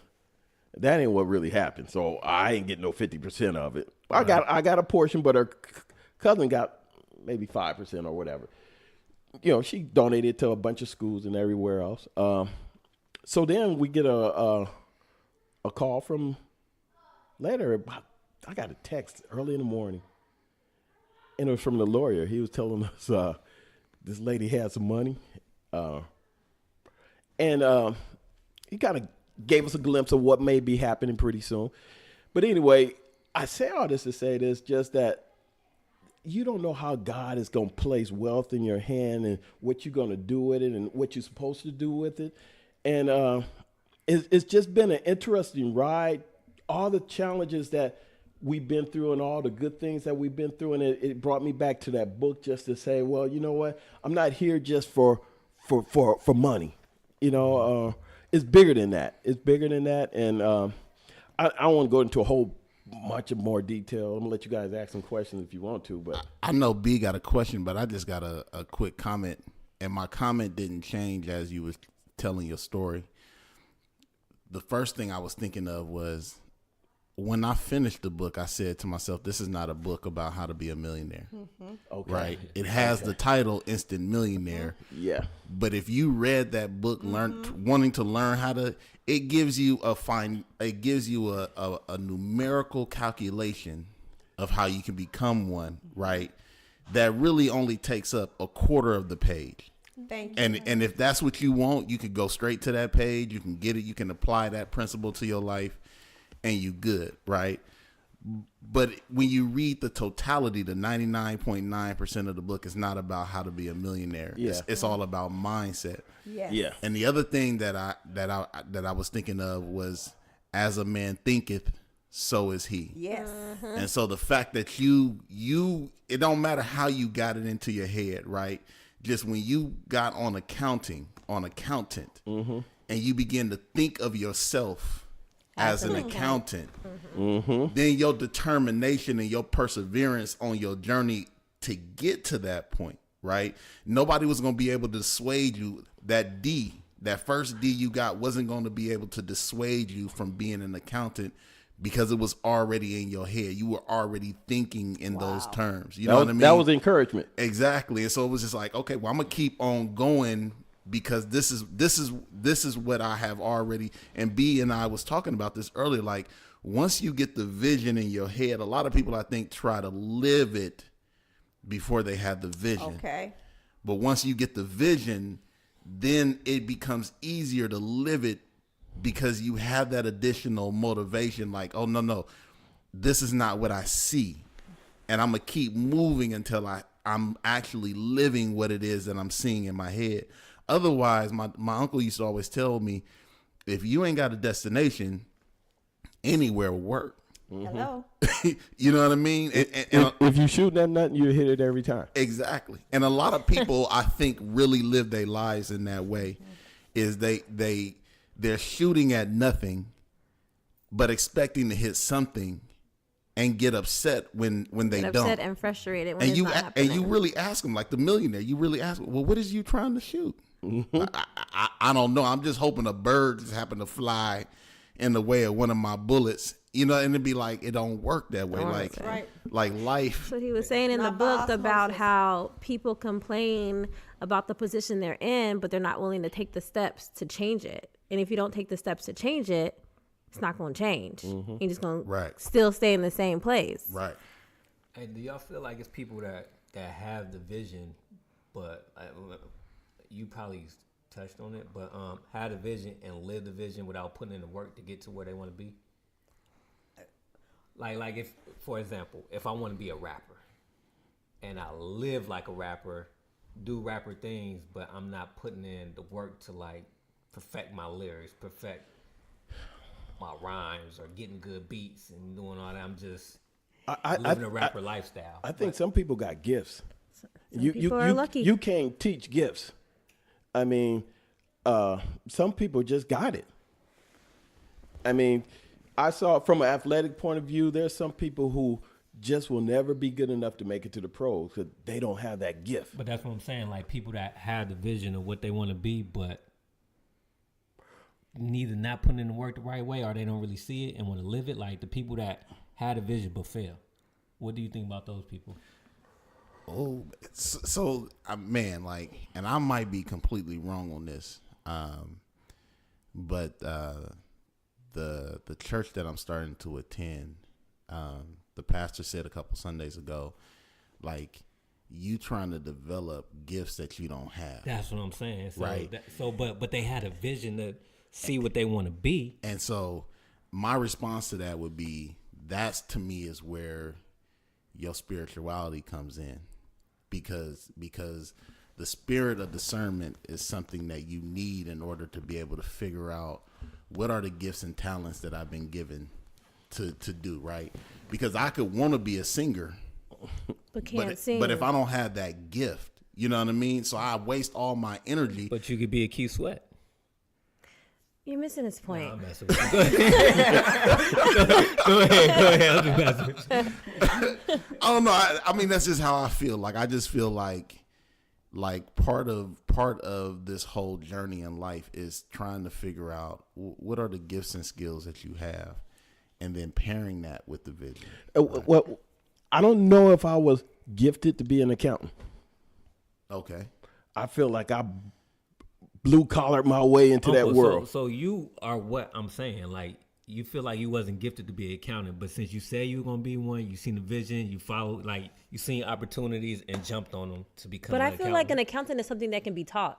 That ain't what really happened. So I ain't getting no 50% of it. I got a portion, but her cousin got maybe 5% or whatever. You know, she donated to a bunch of schools and everywhere else. So then we get a call from later. I got a text early in the morning, and it was from the lawyer. He was telling us this lady had some money, and he kind of gave us a glimpse of what may be happening pretty soon. But anyway, I say all this to say this, just that you don't know how God is going to place wealth in your hand and what you're going to do with it and what you're supposed to do with it. And it's just been an interesting ride. All the challenges that we've been through and all the good things that we've been through. And it brought me back to that book just to say, well, you know what? I'm not here just for money. You know, it's bigger than that. It's bigger than that. And I don't want to go into a whole bunch of more detail. I'm going to let you guys ask some questions if you want to. But I know B got a question, but I just got a quick comment. And my comment didn't change as you was telling your story. The first thing I was thinking of was, when I finished the book, I said to myself, this is not a book about how to be a millionaire. Mm-hmm. Okay. Right? It has the title Instant Millionaire. Yeah. But if you read that book, wanting to learn how to, it gives you a numerical calculation of how you can become one, right? That really only takes up a quarter of the page. Thank you. And if that's what you want, you can go straight to that page. You can get it. You can apply that principle to your life. And you good, right? But when you read the totality, the 99.9% of the book is not about how to be a millionaire. Yeah. It's all about mindset. Yes. Yeah. And the other thing that I was thinking of was, as a man thinketh, so is he. Yes. Mm-hmm. And so the fact that you it don't matter how you got it into your head, right? Just when you got on accountant, mm-hmm. and you begin to think of yourself as an accountant, mm-hmm. then your determination and your perseverance on your journey to get to that point, right? Nobody was going to be able to dissuade you. That first D you got wasn't going to be able to dissuade you from being an accountant, because it was already in your head. You were already thinking in those terms. You know what I mean? That was encouragement. Exactly. And so it was just like, okay, well, I'm going to keep on going, because this is what I have already. And B and I was talking about this earlier. Like, once you get the vision in your head, a lot of people, I think, try to live it before they have the vision. Okay. But once you get the vision, then it becomes easier to live it, because you have that additional motivation. Like, oh, no, this is not what I see. And I'm going to keep moving until I'm actually living what it is that I'm seeing in my head. Otherwise, my uncle used to always tell me, if you ain't got a destination, anywhere will work. Mm-hmm. Hello. You know what I mean? And if you shoot at nothing, you hit it every time. Exactly. And a lot of people, I think, really live their lives in that way. Is they're shooting at nothing, but expecting to hit something, and get upset when they don't. Upset and frustrated when it's not happening. And you really ask them, like the millionaire, you really ask them, well, what is you trying to shoot? Mm-hmm. I don't know. I'm just hoping a bird just happened to fly in the way of one of my bullets, you know, and it'd be like, it don't work that way. Like life. So he was saying in the book about how people complain about the position they're in, but they're not willing to take the steps to change it. And if you don't take the steps to change it, it's not going to change. You're just going to still stay in the same place. Right. Hey, do y'all feel like it's people that have the vision, but you probably touched on it, but have the vision and live the vision without putting in the work to get to where they want to be? Like if, for example, if I want to be a rapper and I live like a rapper, do rapper things, but I'm not putting in the work to like perfect my lyrics, perfect my rhymes, or getting good beats and doing all that. I'm just living a rapper lifestyle. I think some people got gifts. Some people are lucky. You can't teach gifts. I mean, some people just got it. I mean, I saw from an athletic point of view, there's some people who just will never be good enough to make it to the pros because they don't have that gift. But that's what I'm saying. Like people that have the vision of what they want to be, but neither not putting in the work the right way, or they don't really see it and want to live it. Like the people that had a vision but fail. What do you think about those people? Oh, so man, like, and I might be completely wrong on this, but the church that I'm starting to attend, the pastor said a couple Sundays ago, like, you trying to develop gifts that you don't have. That's what I'm saying. So right. But they had a vision to see what they want to be. And so my response to that would be, that's to me is where your spirituality comes in, because the spirit of discernment is something that you need in order to be able to figure out what are the gifts and talents that I've been given to do, right? Because I could want to be a singer, but can't sing. But if I don't have that gift, you know what I mean? So I waste all my energy. But you could be a Keith Sweat. You're missing his point. No, I'm messing with you. Go ahead. I'm just messing with you. I don't know. I mean, that's just how I feel. Like, I just feel like part of this whole journey in life is trying to figure out what are the gifts and skills that you have, and then pairing that with the vision. Well, I don't know if I was gifted to be an accountant. Okay. I feel like I blue-collared my way into that world. So you are what I'm saying. Like, you feel like you wasn't gifted to be an accountant, but since you said you were going to be one, you seen the vision, you followed, like, you seen opportunities and jumped on them to become But an I feel accountant. like an accountant is something that can be taught.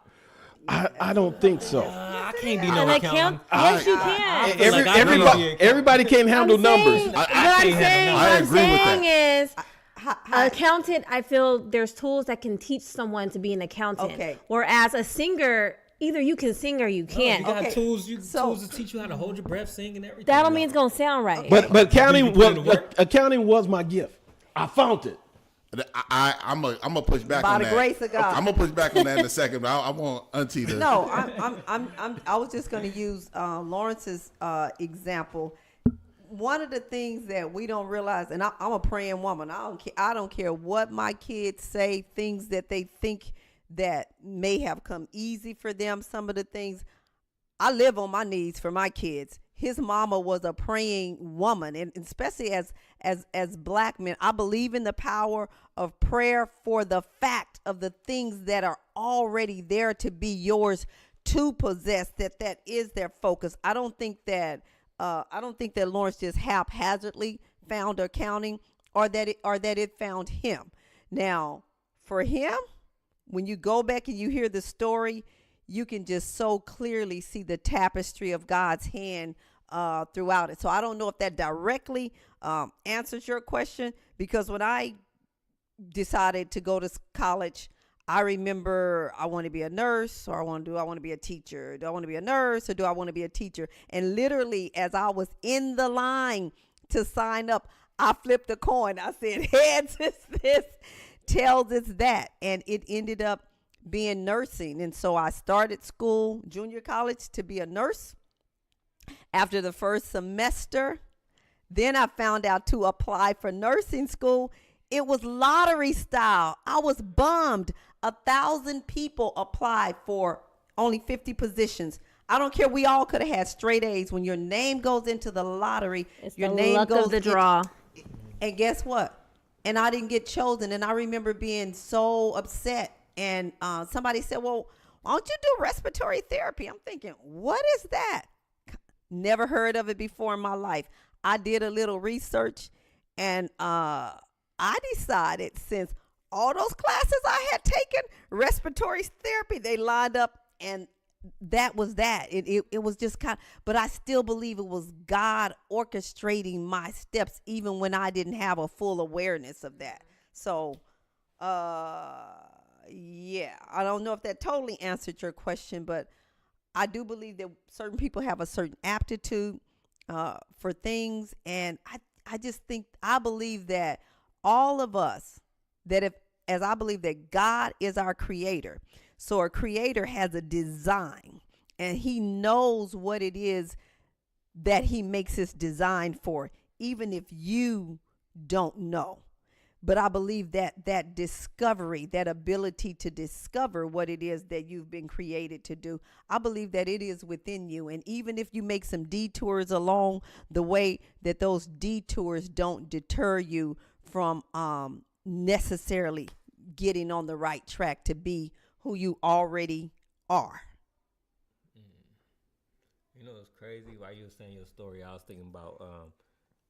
I don't think so. I can't be no accountant. Yes, you can. Everybody can't handle numbers. What I'm saying is, Hi. accountant, I feel there's tools that can teach someone to be an accountant. Okay. Whereas a singer, either you can sing or you can't. You got Okay. tools to teach you how to hold your breath, sing, and everything. That don't mean it's gonna sound right. But accounting was my gift. I found it. I'm gonna push back By on the that. grace of God. I'm gonna push back on that in a second. But I want Auntie to. No, I was just going to use Lawrence's example. One of the things that we don't realize, and I'm a praying woman. I don't care what my kids say, things that they think that may have come easy for them. Some of the things I live on my knees for my kids. His mama was a praying woman, and especially as black men, I believe in the power of prayer for the fact of the things that are already there to be yours to possess. That is their focus. I don't think that Lawrence just haphazardly found accounting, or that it found him. Now, for him, when you go back and you hear the story, you can just so clearly see the tapestry of God's hand throughout it. So I don't know if that directly answers your question, because when I decided to go to college, I remember I want to be a nurse, or I want to be a teacher. Do I want to be a nurse, or do I want to be a teacher? And literally, as I was in the line to sign up, I flipped a coin. I said, heads is this, tails is that. And it ended up being nursing. And so I started school, junior college, to be a nurse. After the first semester, then I found out to apply for nursing school. It was lottery style. I was bummed. 1,000 people applied for only 50 positions. I don't care. We all could have had straight A's. When your name goes into the lottery, It's your the name luck goes of the draw. And guess what? And I didn't get chosen. And I remember being so upset And somebody said, well, why don't you do respiratory therapy? I'm thinking, what is that? Never heard of it before in my life. I did a little research, and I decided, since all those classes I had taken, respiratory therapy, they lined up, and that was that. It was just kind of, but I still believe it was God orchestrating my steps, even when I didn't have a full awareness of that. So, yeah, I don't know if that totally answered your question, but I do believe that certain people have a certain aptitude for things. And I believe that all of us, as I believe that God is our creator. So a creator has a design, and he knows what it is that he makes his design for, even if you don't know. But I believe that discovery, that ability to discover what it is that you've been created to do, I believe that it is within you. And even if you make some detours along the way, that those detours don't deter you from necessarily getting on the right track to be who you already are. You know, it's crazy. While you were saying your story, I was thinking about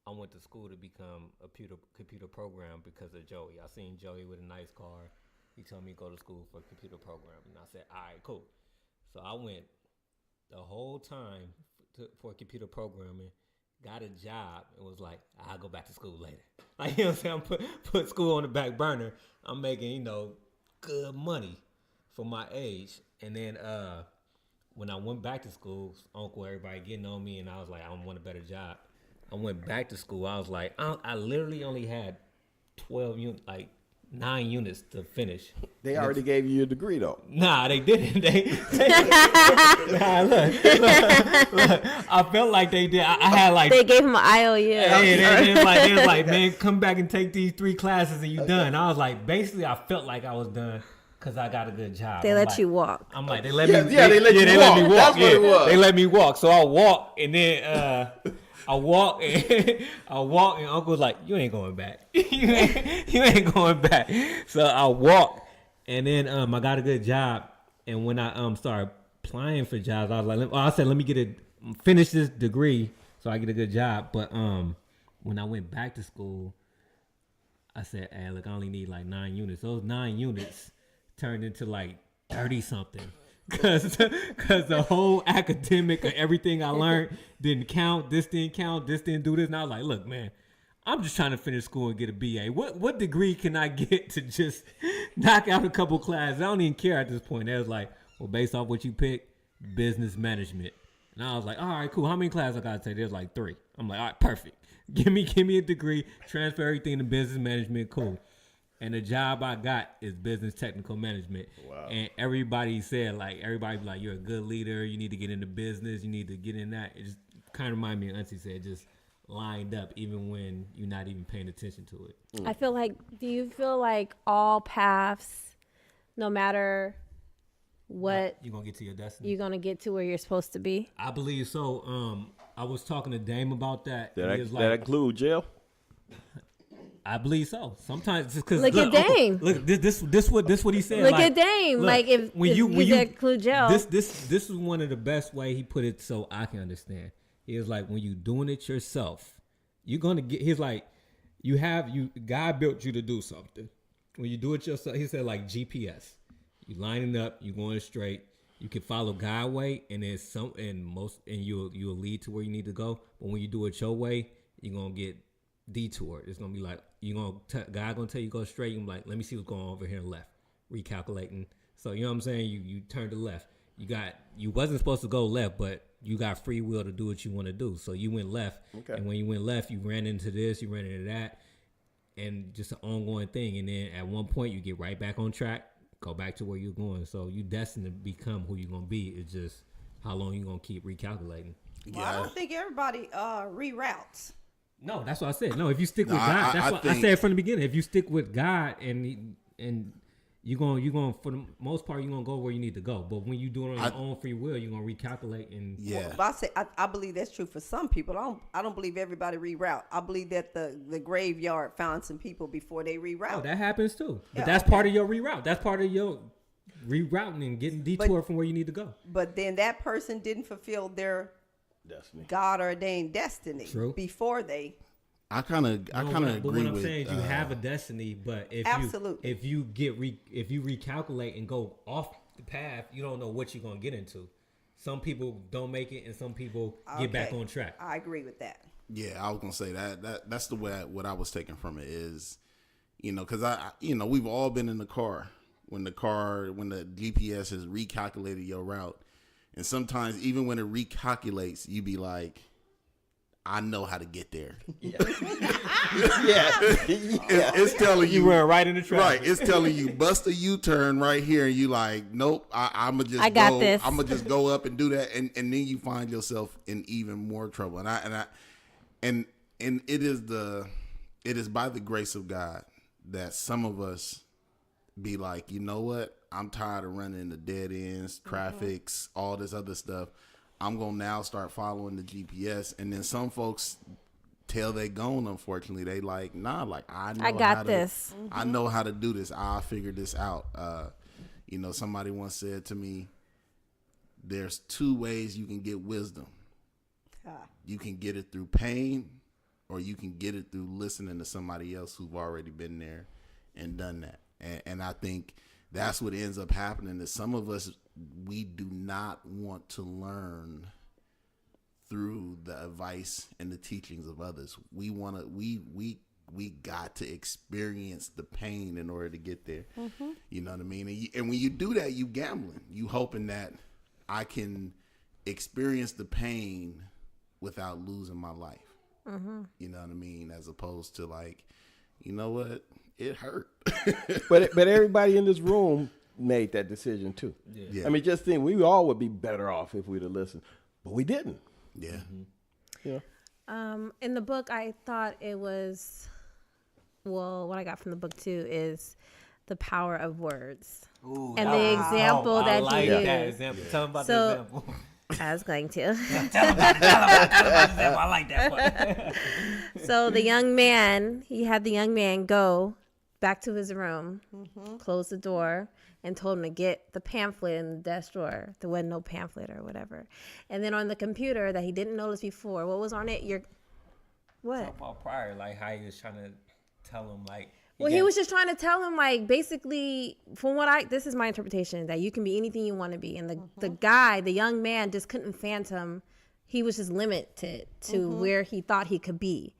I went to school to become a computer program because of Joey. I seen Joey with a nice car. He told me to go to school for computer programming. I said, all right, cool. So I went the whole time for computer programming, got a job, and was like, I'll go back to school later. Like, you know what I'm saying? Put school on the back burner. I'm making, good money for my age. And then when I went back to school, uncle, everybody getting on me, and I was like, I want a better job. I went back to school. I was like, I literally only had 9 units to finish. They already gave you your degree, though. Nah, they didn't. Nah, look. I felt like they did. I had like. They gave him an IOU. They was like, man, come back and take these 3 classes and you done. I was like, basically, I felt like I was done because I got a good job. They let you walk. I'm like, they let me walk. They let me walk. That's what it was. They let me walk. So I walked, and then I walk and Uncle was like, you ain't going back. you ain't going back. So I walked, and then I got a good job. And when I started applying for jobs, I was like, let me finish this degree so I get a good job. But when I went back to school, I said, hey, look, I only need like 9 units. Those 9 units turned into like 30 something. Cause the whole academic of everything I learned didn't count. This didn't count. This didn't do this. And I was like, look, man, I'm just trying to finish school and get a BA. What degree can I get to just knock out a couple classes? I don't even care at this point. They was like, well, based off what you pick, business management. And I was like, all right, cool. How many classes I gotta take? There's like 3. I'm like, all right, perfect. Give me a degree. Transfer everything to business management. Cool. And the job I got is business technical management. Wow. And everybody said, everybody be like, you're a good leader. You need to get into business. You need to get in that. It just kind of reminded me of Auntie said, just lined up even when you're not even paying attention to it. I feel like, do you feel like all paths, no matter what, you're going to get to your destiny? You're going to get to where you're supposed to be? I believe so. I was talking to Dame about that. Did that include jail? I believe so. Sometimes just because look at Dame. Look, this what he said. Look at Dame. Look, if you include jail. This is one of the best way he put it, so I can understand. He was like, when you doing it yourself, you're gonna get. He's like, God built you to do something. When you do it yourself, he said like GPS. You lining up, you going straight. You can follow God way, and you'll lead to where you need to go. But when you do it your way, you're gonna get detour. It's gonna be like God gonna tell you go straight. You're like, let me see what's going on over here left. Recalculating. So you know what I'm saying? You turn to left. You wasn't supposed to go left, but you got free will to do what you want to do. So you went left. Okay. And when you went left, you ran into this, you ran into that, and just an ongoing thing. And then at one point you get right back on track, go back to where you're going. So you destined to become who you're gonna be. It's just how long you gonna keep recalculating. Well, I don't think everybody reroutes. No, that's what I said. No, if you stick with God, that's what I said from the beginning. If you stick with God and you're going for the most part, you're gonna go where you need to go. But when you do it on your own free will, you're gonna recalculate and Well, I believe that's true for some people. I don't believe everybody reroute. I believe that the graveyard found some people before they reroute. Oh, that happens too. But that's part of your reroute. That's part of your rerouting and getting detoured from where you need to go. But then that person didn't fulfill their Destiny. God ordained destiny True. before they. I kind of But agree what I'm with. saying is you have a destiny, but Absolutely. if you recalculate and go off the path, you don't know what you're gonna get into. Some people don't make it, and some people get back on track. I agree with that. Yeah, I was gonna say that's the way what I was taking from it is, because we've all been in the car when the GPS has recalculated your route, and sometimes even when it recalculates, you be like, I know how to get there. Yeah. It's telling you run right into traffic. Right, it's telling you bust a U-turn right here, and you like, nope, I'm gonna just I got this. I'm gonna just go up and do that, and then you find yourself in even more trouble. And it is by the grace of God that some of us be like, you know what, I'm tired of running into dead ends, traffics, all this other stuff. I'm going to now start following the GPS. And then some folks till they gone, unfortunately, they like, nah, like I got this. I know how to do this. I'll figure this out. Somebody once said to me, there's 2 ways you can get wisdom. You can get it through pain, or you can get it through listening to somebody else who've already been there and done that. And I think that's what ends up happening is some of us, we do not want to learn through the advice and the teachings of others. We want to, we got to experience the pain in order to get there. Mm-hmm. You know what I mean? And when you do that, you gambling. You hoping that I can experience the pain without losing my life. Mm-hmm. You know what I mean? As opposed to like, you know what? It hurt. but everybody in this room made that decision too. Yeah. I mean, just think we all would be better off if we'd have listened, but we didn't. Yeah. Mm-hmm. Yeah. In the book, I thought it was, what I got from the book too is the power of words. Ooh, and the example that like you that used. example. Tell them about the example. I was going to. Tell them about the example. I like that one. So the young man, he had the young man go back to his room, close the door, and told him to get the pamphlet in the desk drawer. There wasn't no pamphlet or whatever. And then on the computer that he didn't notice before, what was on it? What? Talk about prior, like how he was trying to tell him, like. He was just trying to tell him, like, basically, this is my interpretation, that you can be anything you want to be. And the young man just couldn't fathom. He was just limited to where he thought he could be.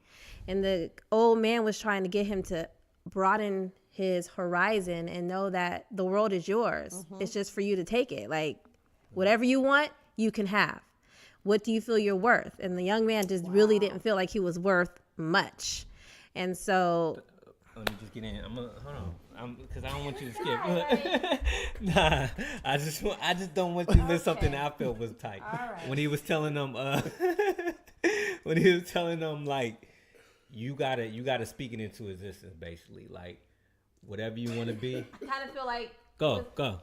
And the old man was trying to get him to broaden his horizon and know that the world is yours. It's just for you to take it. Like, whatever you want, you can have. What do you feel you're worth? And the young man just really didn't feel like he was worth much. And so... Let me just get in. Hold on, because I don't want you to skip. Nah, I just don't want you to miss something that I felt was tight. Right. When he was telling them, like, you gotta speak it into existence, basically, like, whatever you want to be. I kind of feel like. Go. I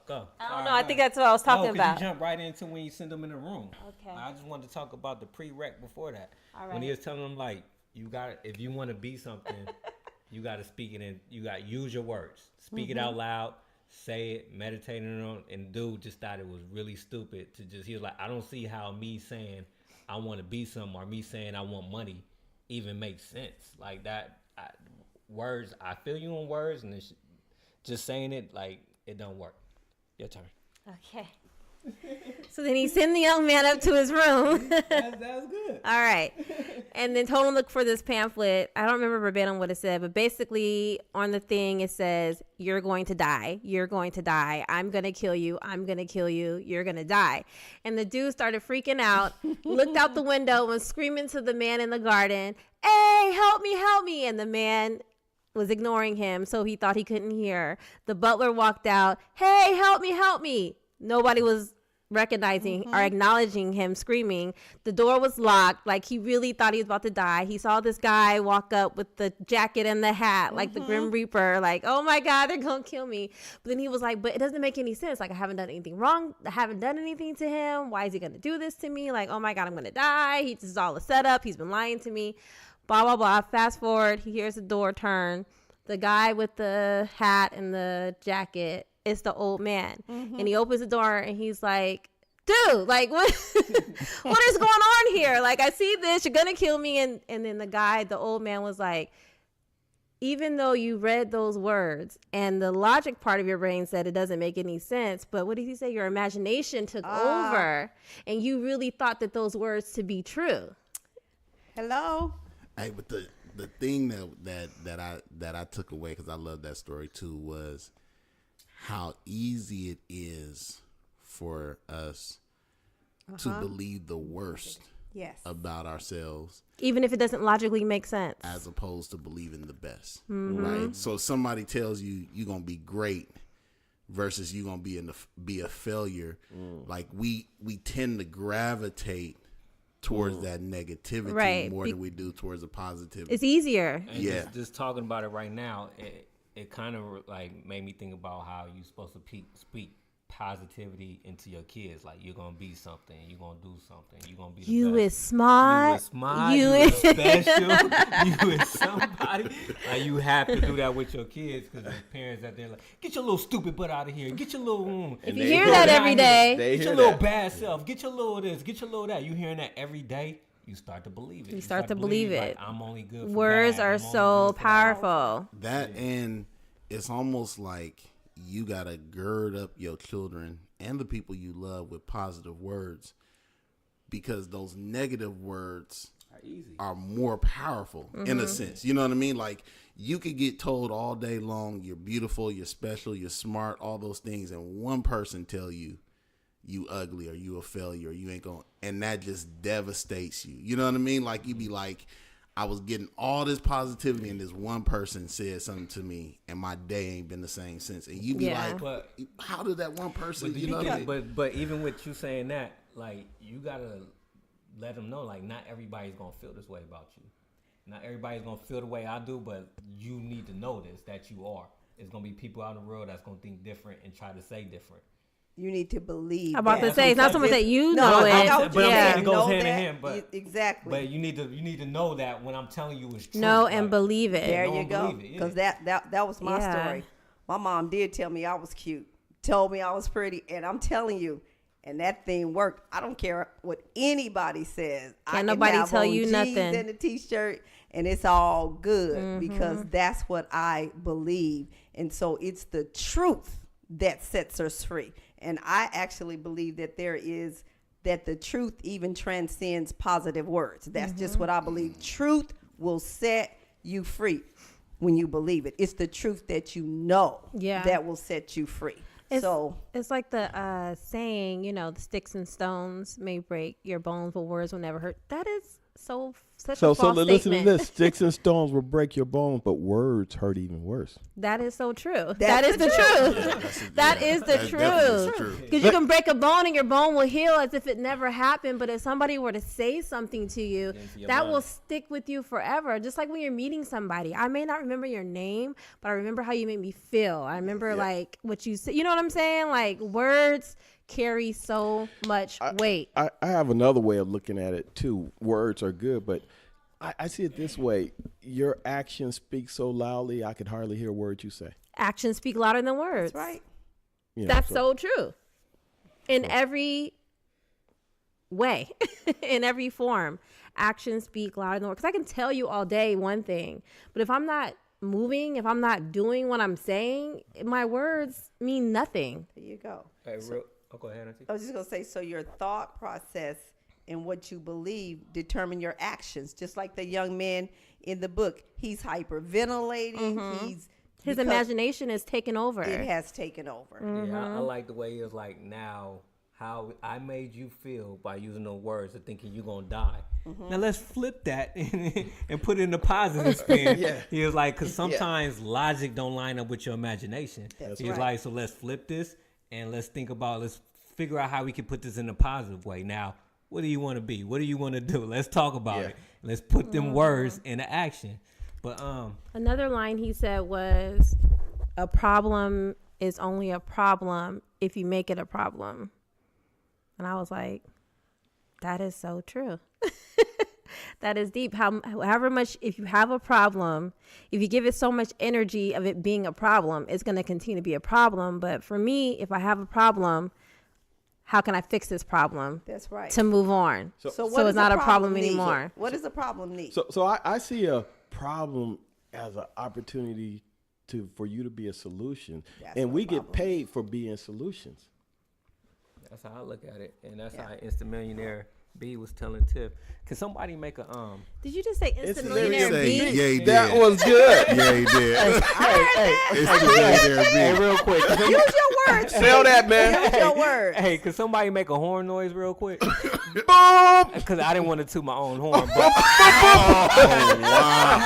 don't know. I think that's what I was talking about. You jump right into when you send them in the room. Okay. I just wanted to talk about the prereq before that. All right. When he was telling them, like, if you want to be something. You got to speak it in. You got to use your words. Speak it out loud. Say it. Meditate on it. And dude just thought it was really stupid to just. He was like, I don't see how me saying I want to be something or me saying I want money even makes sense. Like that. Words. I feel you on words, and it's just saying it like it don't work. Your turn. Okay. So then he sent the young man up to his room. That was good. All right. And then told him look for this pamphlet. I don't remember verbatim what it said, but basically on the thing it says, you're going to die. You're going to die. I'm going to kill you. I'm going to kill you. You're going to die. And the dude started freaking out, looked out the window and was screaming to the man in the garden, hey, help me, help me. And the man was ignoring him, so he thought he couldn't hear. The butler walked out, hey, help me, help me. Nobody was recognizing or acknowledging him screaming. The door was locked. Like, he really thought he was about to die. He saw this guy walk up with the jacket and the hat, like the Grim Reaper, like, oh my God, they're going to kill me. But then he was like, but it doesn't make any sense. Like, I haven't done anything wrong. I haven't done anything to him. Why is he going to do this to me? Like, oh my God, I'm going to die. This is all a setup. He's been lying to me. Blah, blah, blah. Fast forward. He hears the door turn. The guy with the hat and the jacket it's the old man. And he opens the door and he's like, dude, like, what what is going on here? Like, I see this, you're gonna kill me. And then the old man was like, even though you read those words and the logic part of your brain said it doesn't make any sense, but what did he say? Your imagination took over and you really thought that those words to be true. Hello. Hey, but the thing that I took away, because I love that story too, was how easy it is for us to believe the worst about ourselves, even if it doesn't logically make sense, as opposed to believing the best. Right? So if somebody tells you you're gonna be great versus you're gonna be a failure, like we tend to gravitate towards that negativity more than we do towards the positivity. It's easier. And just talking about it right now, it kind of like made me think about how you're supposed to speak positivity into your kids. Like, you're gonna be something, you're gonna do something, you're gonna be the you best. Is smart, you is smart, you is special, you is somebody. Like, you have to do that with your kids, because there's parents out there like, get your little stupid butt out of here, get your little if you hear that every day, get your little bad self, get your little this, get your little that. You hearing that every day, you start to believe it. You start to believe it. Like, I'm only good for words bad. are so powerful. That, and it's almost like you gotta gird up your children and the people you love with positive words, because those negative words are more powerful in a sense. You know what I mean? Like, you could get told all day long you're beautiful, you're special, you're smart, all those things, and one person tell you you ugly or you a failure or you ain't going, and that just devastates you. You know what I mean? Like, you be like, I was getting all this positivity and this one person said something to me and my day ain't been the same since. And you be like, but how did that one person, but you know what I mean? But even with you saying that, like, you gotta let them know, like, not everybody's gonna feel this way about you. Not everybody's gonna feel the way I do, but you need to know this, that you are. There's gonna be people out in the world that's gonna think different and try to say different. You need to believe. I'm about that. to say, it's not someone that you No, know I it. got what But you're I'm saying. saying it goes Know hand in that. hand. But exactly. But you need to know that when I'm telling you it's true. Know and like, believe it. There know you and go. believe it, Because that was my story. My mom did tell me I was cute, told me I was pretty, and I'm telling you, and that thing worked. I don't care what anybody says. Can't nobody have tell on you jeans nothing. and a t-shirt, and it's all good because that's what I believe. And so it's the truth that sets us free. And I actually believe that that the truth even transcends positive words. That's just what I believe. Truth will set you free when you believe it. It's the truth that you know that will set you free. It's like the saying, the sticks and stones may break your bones, but words will never hurt. That is such a false statement. Listen to this: sticks and stones will break your bones, but words hurt even worse. That is so true. That is the truth. That is the truth. Because you can break a bone and your bone will heal as if it never happened. But if somebody were to say something to you, that will stick with you forever. Just like when you're meeting somebody. I may not remember your name, but I remember how you made me feel. I remember like what you said. You know what I'm saying? Like, words carry so much weight. I have another way of looking at it too. Words are good, but I see it this way. Your actions speak so loudly, I could hardly hear a word you say. Actions speak louder than words. That's right. That's so true. In every way, in every form, actions speak louder than words. Because I can tell you all day one thing, but if I'm not moving, if I'm not doing what I'm saying, my words mean nothing. There you go. Hey, go ahead, Auntie. I was just going to say, so your thought process and what you believe determine your actions. Just like the young man in the book, he's hyperventilating. His imagination is taken over. It has taken over. Yeah, I like the way it's like now how I made you feel by using those words of thinking you're going to die. Now let's flip that and put it in the positive spin. He was like, because sometimes logic don't line up with your imagination. He's like, so let's flip this and let's figure out how we can put this in a positive way. Now, what do you want to be? What do you want to do? Let's talk about it. Let's put them words into action. But another line he said was, a problem is only a problem if you make it a problem. And I was like, that is so true. That is deep. However much, if you have a problem, if you give it so much energy of it being a problem, it's going to continue to be a problem. But for me, if I have a problem, how can I fix this problem? That's right. To move on. So it's not a problem anymore. What does a problem need? So I see a problem as an opportunity for you to be a solution, That's and what we a get problem paid for being solutions. That's how I look at it, and that's how Instant Millionaire B was telling Tiff. Can somebody make a Did you just say Instant Millionaire Millionaire B. B? Yeah, he did. That was good. Yeah, he did. It's the Millionaire Hey, B. real quick. Use your words. Sell that, man. Use your words. Hey, can somebody make a horn noise real quick? Boom. Because I didn't want to toot my own horn. But Oh, wow.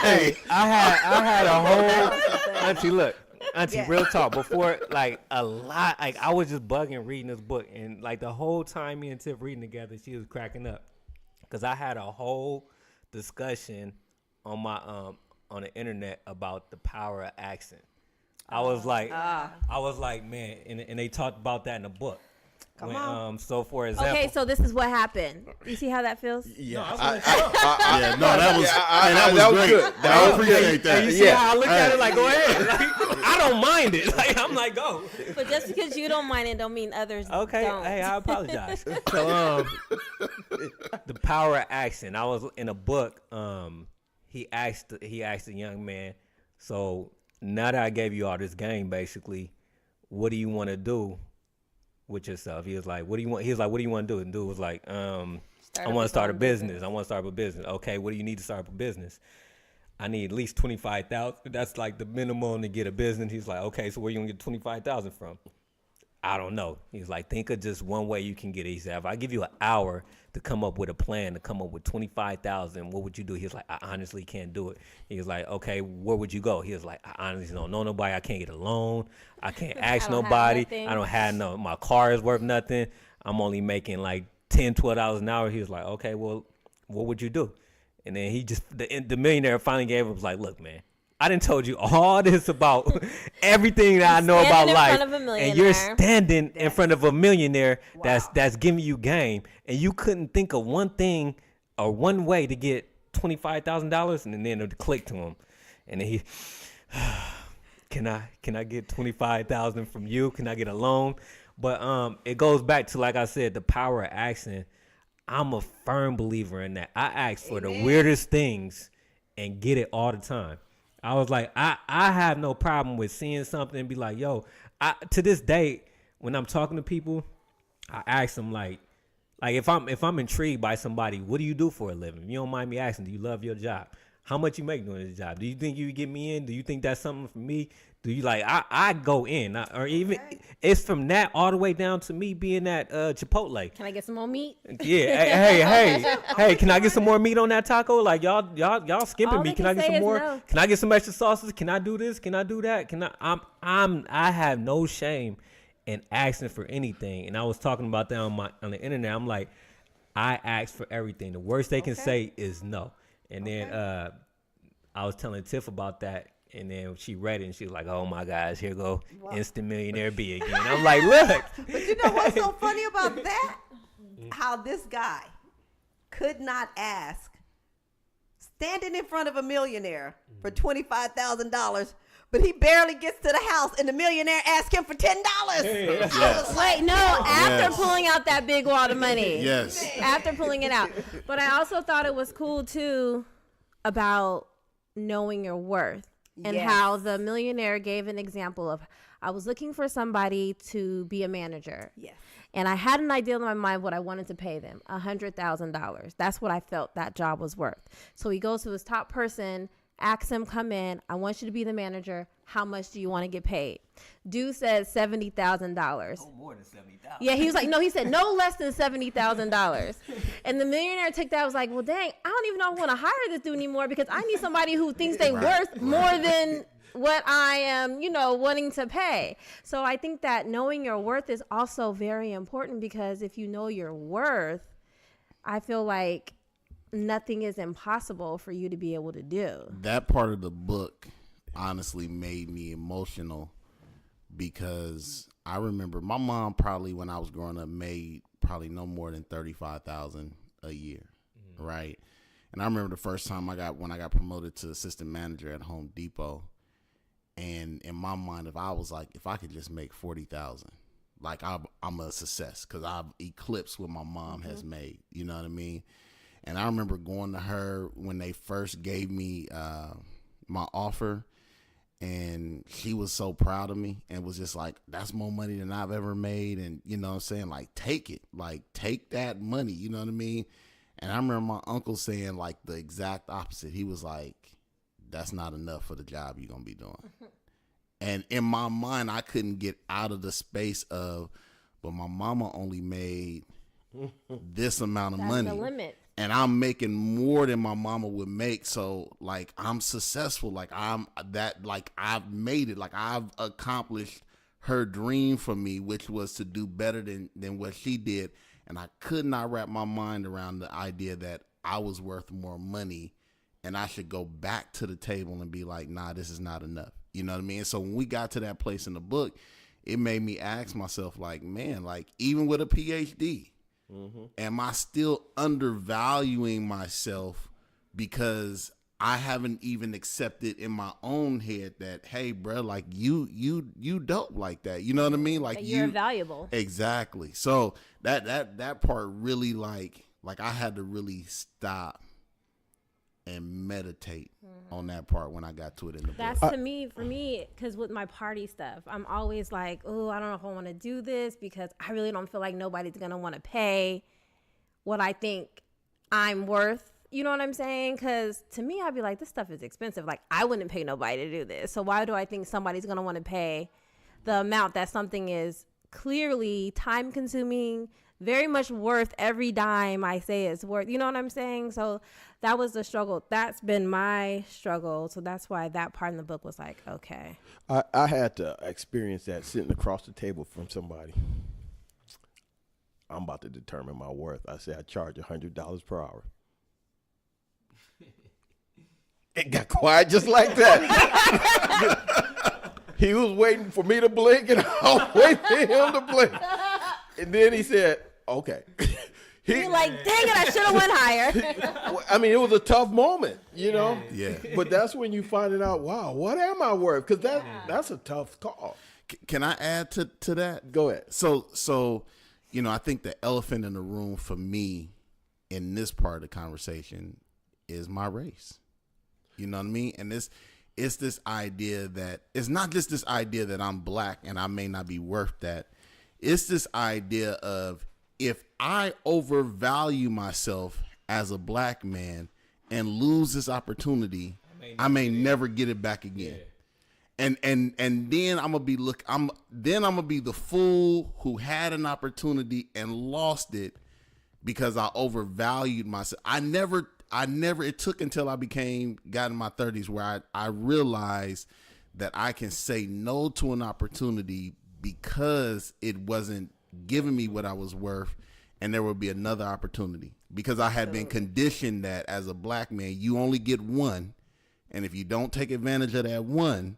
hey, I had a whole Auntie. Look, Auntie, Yeah. real talk. Before, like a lot, like I was just bugging reading this book, and like the whole time me and Tiff reading together, she was cracking up because I had a whole discussion on my on the internet about the power of accent. I was like, man, and they talked about that in the book. Come on. So for example, Okay, so this is what happened. You see how that feels? Yeah, Yeah, no, that was, that that was was good. great. I appreciate that. and you see Yeah. how I look at it, like, go ahead. Like, I don't mind it. Like, I'm like, go. But just because you don't mind it don't mean others Okay, don't. hey, I apologize. So, the power of action. I was in a book. He asked a young man. So now that I gave you all this game, basically, what do you want to do with yourself? He was like, what do you want? He was like, what do you want to do? And dude was like, I want to start a business. I want to start a business. Okay, what do you need to start a business? I need at least 25,000. That's like the minimum to get a business. He's like, okay, so where you gonna get 25,000 from? I don't know. He's like, think of just one way you can get it. He said, if I give you an hour to come up with a plan to come up with 25,000, what would you do? He was like, I honestly can't do it. He was like, okay, where would you go? He was like, I honestly don't know nobody. I can't get a loan. I can't ask don't have nobody. nothing. I don't have my car is worth nothing. I'm only making like $10, $12 an hour. He was like, okay, well, what would you do? And then he just, the millionaire finally gave him, was like, look, man, I done told you all this about everything that I know about Standing in life, front of a and you're millionaire. standing in front of a millionaire Wow. that's giving you game, and you couldn't think of one thing or one way to get $25,000, and then it clicked to him, and then he, can I get 25,000 from you? Can I get a loan? But it goes back to, like I said, the power of action. I'm a firm believer in that. I ask for the weirdest things and get it all the time. I was like, I have no problem with seeing something and be like, yo, to this day, when I'm talking to people, I ask them like if I'm intrigued by somebody, what do you do for a living? If you don't mind me asking, do you love your job? How much you make doing this job? Do you think you would get me in? Do you think that's something for me? Do you like, I go in, or even it's from that all the way down to me being at Chipotle. Can I get some more meat? Yeah, hey, can I get some more meat on that taco? Like y'all skipping All me. they Can can I get say some is more? no. Can I get some extra sauces? Can I do this? Can I do that? I have no shame in asking for anything. And I was talking about that on the internet. I'm like, I ask for everything. The worst they can say is no. And then I was telling Tiff about that. And then she read it and she was like, oh my gosh, here go Instant Millionaire B again. I'm like, look. But you know what's so funny about that? How this guy could not ask, standing in front of a millionaire for $25,000, but he barely gets to the house and the millionaire asks him for $10. Yes. Wait, no, after Yes. pulling out that big wad of money. Yes. After pulling it out. But I also thought it was cool too about knowing your worth. And Yes. how the millionaire gave an example of, I was looking for somebody to be a manager. Yes. And I had an idea in my mind what I wanted to pay them, $100,000. That's what I felt that job was worth. So he goes to his top person, asks him, come in, I want you to be the manager. How much do you want to get paid? Dude said $70,000. Oh, more than 70,000. Yeah, he was like, no, he said no less than $70,000. And the millionaire took that, was like, well, dang, I don't even know if I want to hire this dude anymore because I need somebody who thinks they worth more than what I am, wanting to pay. So I think that knowing your worth is also very important, because if you know your worth, I feel like nothing is impossible for you to be able to do. That part of the book honestly made me emotional, because I remember my mom probably when I was growing up made probably no more than $35,000 a year. right? And I remember the first time when I got promoted to assistant manager at Home Depot, and in my mind, if I could just make 40,000, like I'm a success, because I've eclipsed what my mom has made. You know what I mean? And I remember going to her when they first gave me my offer, and she was so proud of me and was just like, that's more money than I've ever made. And you know what I'm saying? Like, take it, like take that money. You know what I mean? And I remember my uncle saying like the exact opposite. He was like, that's not enough for the job you're going to be doing. And in my mind, I couldn't get out of the space of, but my mama only made this amount of money. That's the limit. And I'm making more than my mama would make. So like, I'm successful. Like I've made it. Like I've accomplished her dream for me, which was to do better than what she did. And I could not wrap my mind around the idea that I was worth more money and I should go back to the table and be like, nah, this is not enough. You know what I mean? So when we got to that place in the book, it made me ask myself, like, man, like even with a PhD, am I still undervaluing myself because I haven't even accepted in my own head that, hey, bro, like you dope like that. You know what I mean? Like you're valuable. Exactly. So that part really like I had to really stop and meditate on that part when I got to it in the book. That's for me, because with my party stuff, I'm always like, oh, I don't know if I want to do this because I really don't feel like nobody's going to want to pay what I think I'm worth. You know what I'm saying? Because to me, I'd be like, this stuff is expensive. Like, I wouldn't pay nobody to do this. So why do I think somebody's going to want to pay the amount that something is clearly time consuming, very much worth every dime I say it's worth. You know what I'm saying? So that was the struggle. That's been my struggle. So that's why that part in the book was like, okay. I had to experience that sitting across the table from somebody. I'm about to determine my worth. I said I charge $100 per hour. It got quiet just like that. He was waiting for me to blink, and I was waiting for him to blink. And then he said, okay. You're like, dang it, I should have went higher. I mean, it was a tough moment, you know? Yeah. But that's when you find it out, wow, what am I worth? Because that's a tough call. Can I add to that? Go ahead. So, you know, I think the elephant in the room for me in this part of the conversation is my race. You know what I mean? And it's this idea that it's not just this idea that I'm black and I may not be worth that. It's this idea of if I overvalue myself as a black man and lose this opportunity, I may never get it back again. Yeah. And then I'm gonna be I'm gonna be the fool who had an opportunity and lost it because I overvalued myself. I never it took until I got in my 30s where I realized that I can say no to an opportunity because it wasn't giving me what I was worth, and there would be another opportunity. Because I had been conditioned that as a black man, you only get one, and if you don't take advantage of that one,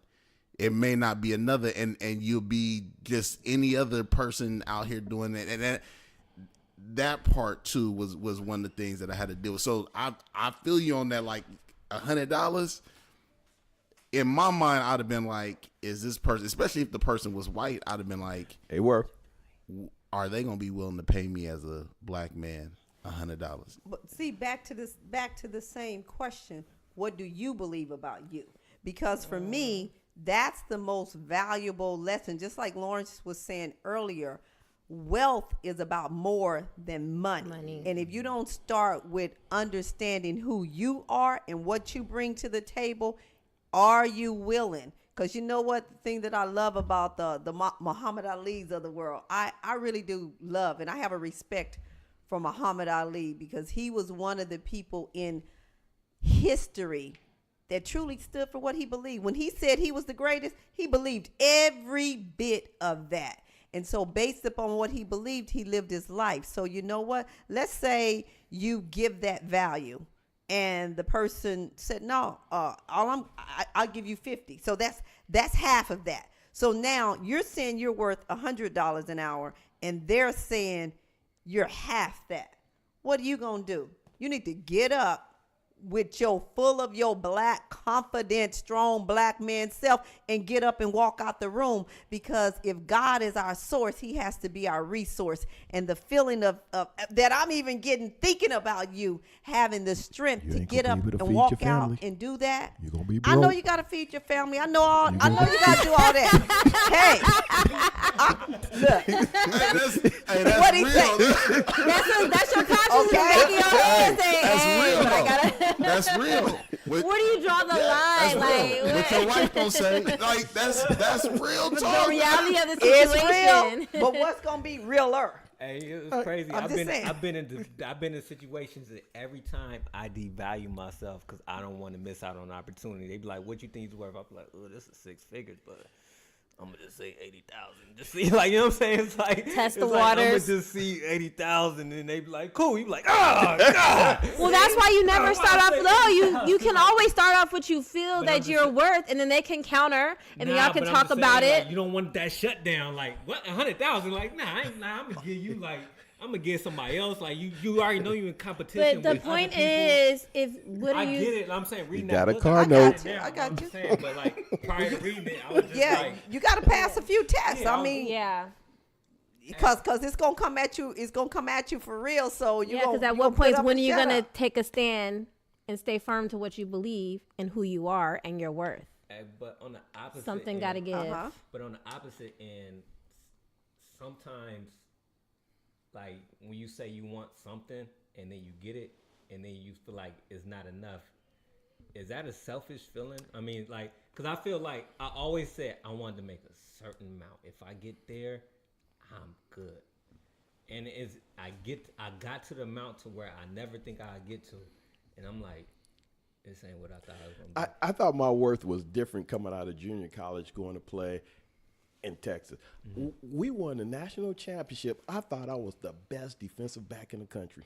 it may not be another, and you'll be just any other person out here doing it. And that part too was one of the things that I had to deal with. So I feel you on that. Like $100 in my mind, I'd have been like, is this person, especially if the person was white, I'd have been like, they were. Are they gonna be willing to pay me as a black man $100? But see, back to the same question. What do you believe about you? Because for me, that's the most valuable lesson. Just like Lawrence was saying earlier, wealth is about more than money. And if you don't start with understanding who you are and what you bring to the table, are you willing? Because you know what, the thing that I love about the Muhammad Ali's of the world, I really do love, and I have a respect for Muhammad Ali because he was one of the people in history that truly stood for what he believed. When he said he was the greatest, he believed every bit of that. And so based upon what he believed, he lived his life. So you know what? Let's say you give that value and the person said, no, I'll give you 50. So that's half of that. So now you're saying you're worth $100 an hour and they're saying you're half that. What are you going to do? You need to get up with your full of your black, confident, strong black man self and get up and walk out the room, because if God is our source, he has to be our resource. And the feeling of that I'm even getting thinking about you having the strength to get up and walk out and do that. You're gonna be I know broke. you gotta feed your family. I know you gotta do all that. Look. That's What he real. say? That's your conscience Okay. making your head say, That's hey, real. but I gotta. That's real. Where do you draw the That's line? real. Like, What your wife gonna say? Like that's real the talk. reality of the It's situation. real, but what's gonna be realer? Hey, it was crazy. I'm just saying. I've been in situations that every time I devalue myself because I don't want to miss out on an opportunity. They be like, "What you think it's worth?" I'm like, "Oh, this is 6 figures, but I'm gonna just say 80,000. Just see, like, you know what I'm saying? It's like Test the it's like, I'm gonna waters. just see 80,000, and they be like, "Cool." You be like, "Oh God." Well, that's why you never Why start I off say low. You 80,000? can always start off what you feel But I'm that just you're saying- worth, and then they can counter, and then Nah, y'all can but I'm talk just about saying, it. like, you don't want that shutdown. Like, what, 100,000? Like, I'm gonna give you like. I'm gonna get somebody else. Like you already know you're in competition. But the with other point people. is, if what are I you? get it. I'm saying reading You got that a book, car I note. got it down. I got I'm you. saying, but like prior to reading it, I was just Yeah, like, you got to pass a few tests. Yeah, I mean, Yeah, because it's gonna come at you. It's gonna come at you for real. So you yeah. Because at what point when are you gonna take a stand and stay firm to what you believe and who you are and your worth? but on the opposite, Something end, got to give. Uh-huh. But on the opposite end, sometimes, like when you say you want something and then you get it, and then you feel like it's not enough. Is that a selfish feeling? I mean, like, because I feel like I always said I wanted to make a certain amount. If I get there, I'm good. And I got to the amount to where I never think I'd get to, and I'm like, this ain't what I thought I was gonna be. I thought my worth was different coming out of junior college, going to play in Texas. Mm-hmm. We won the national championship. I thought I was the best defensive back in the country.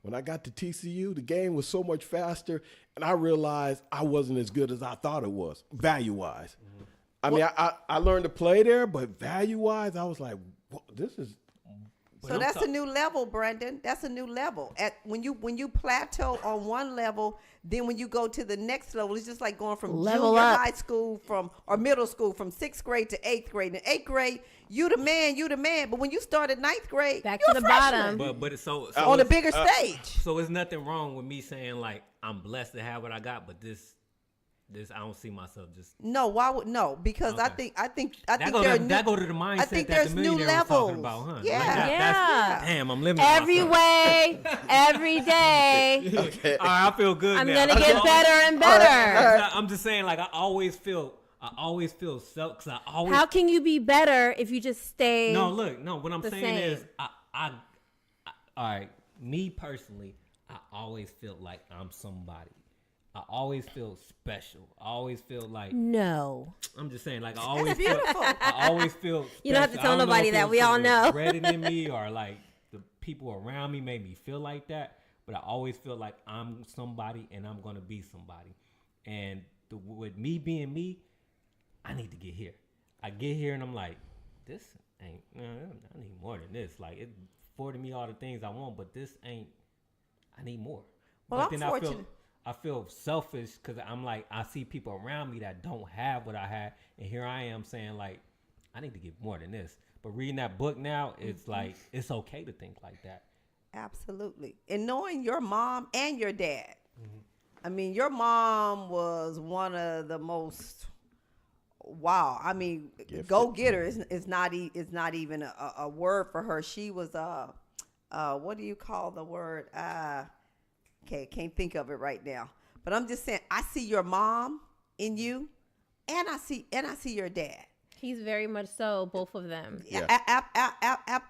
When I got to TCU, the game was so much faster, and I realized I wasn't as good as I thought it was, value-wise. Mm-hmm. I mean, I learned to play there, but value-wise, I was like, whoa, this is – So that's a new level, Brendan. That's a new level. When you plateau on one level, then when you go to the next level, it's just like going from Level junior up. high school or middle school from 6th grade to 8th grade. In 8th grade, you the man. But when you start at 9th grade, Back you're to a the freshman bottom. But it's so on a it's- bigger stage. So it's nothing wrong with me saying like I'm blessed to have what I got, but this I don't see myself just. No, why would no? Because I Okay. think That there go are to, new, that go to the mindset I think that there's the new millionaire was levels. talking about, huh? Yeah. Like that, Yeah. That's, damn, I'm living Every way, every day, All right, I feel good I'm now. gonna get better and better. I'm just saying, like I always feel self. Cause I always. How can you be better if you just stay? No, look, no. What I'm the saying same. is, I, all right. Me personally, I always feel like I'm somebody. I always feel special. I always feel like No. I'm just saying, like I always beautiful. I always feel. You don't have to special. tell I don't know nobody if that. it was We all because know. it was bred in me, or like the people around me made me feel like that. But I always feel like I'm somebody, and I'm gonna be somebody. And with me being me, I need to get here. I get here, and I'm like, this ain't. I need more than this. Like it afforded me all the things I want, but this ain't. I need more. Well, but I'm then fortunate. I feel selfish because I'm like, I see people around me that don't have what I had, and here I am saying like, I need to get more than this. But reading that book now, it's like it's okay to think like that. Absolutely. And knowing your mom and your dad. I mean, your mom was one of the most wow. I mean, Gifted. go getter is not even a word for her. She was what do you call the word? Okay, can't think of it right now. But I'm just saying, I see your mom in you, and I see your dad. He's very much so, both of them. Yeah.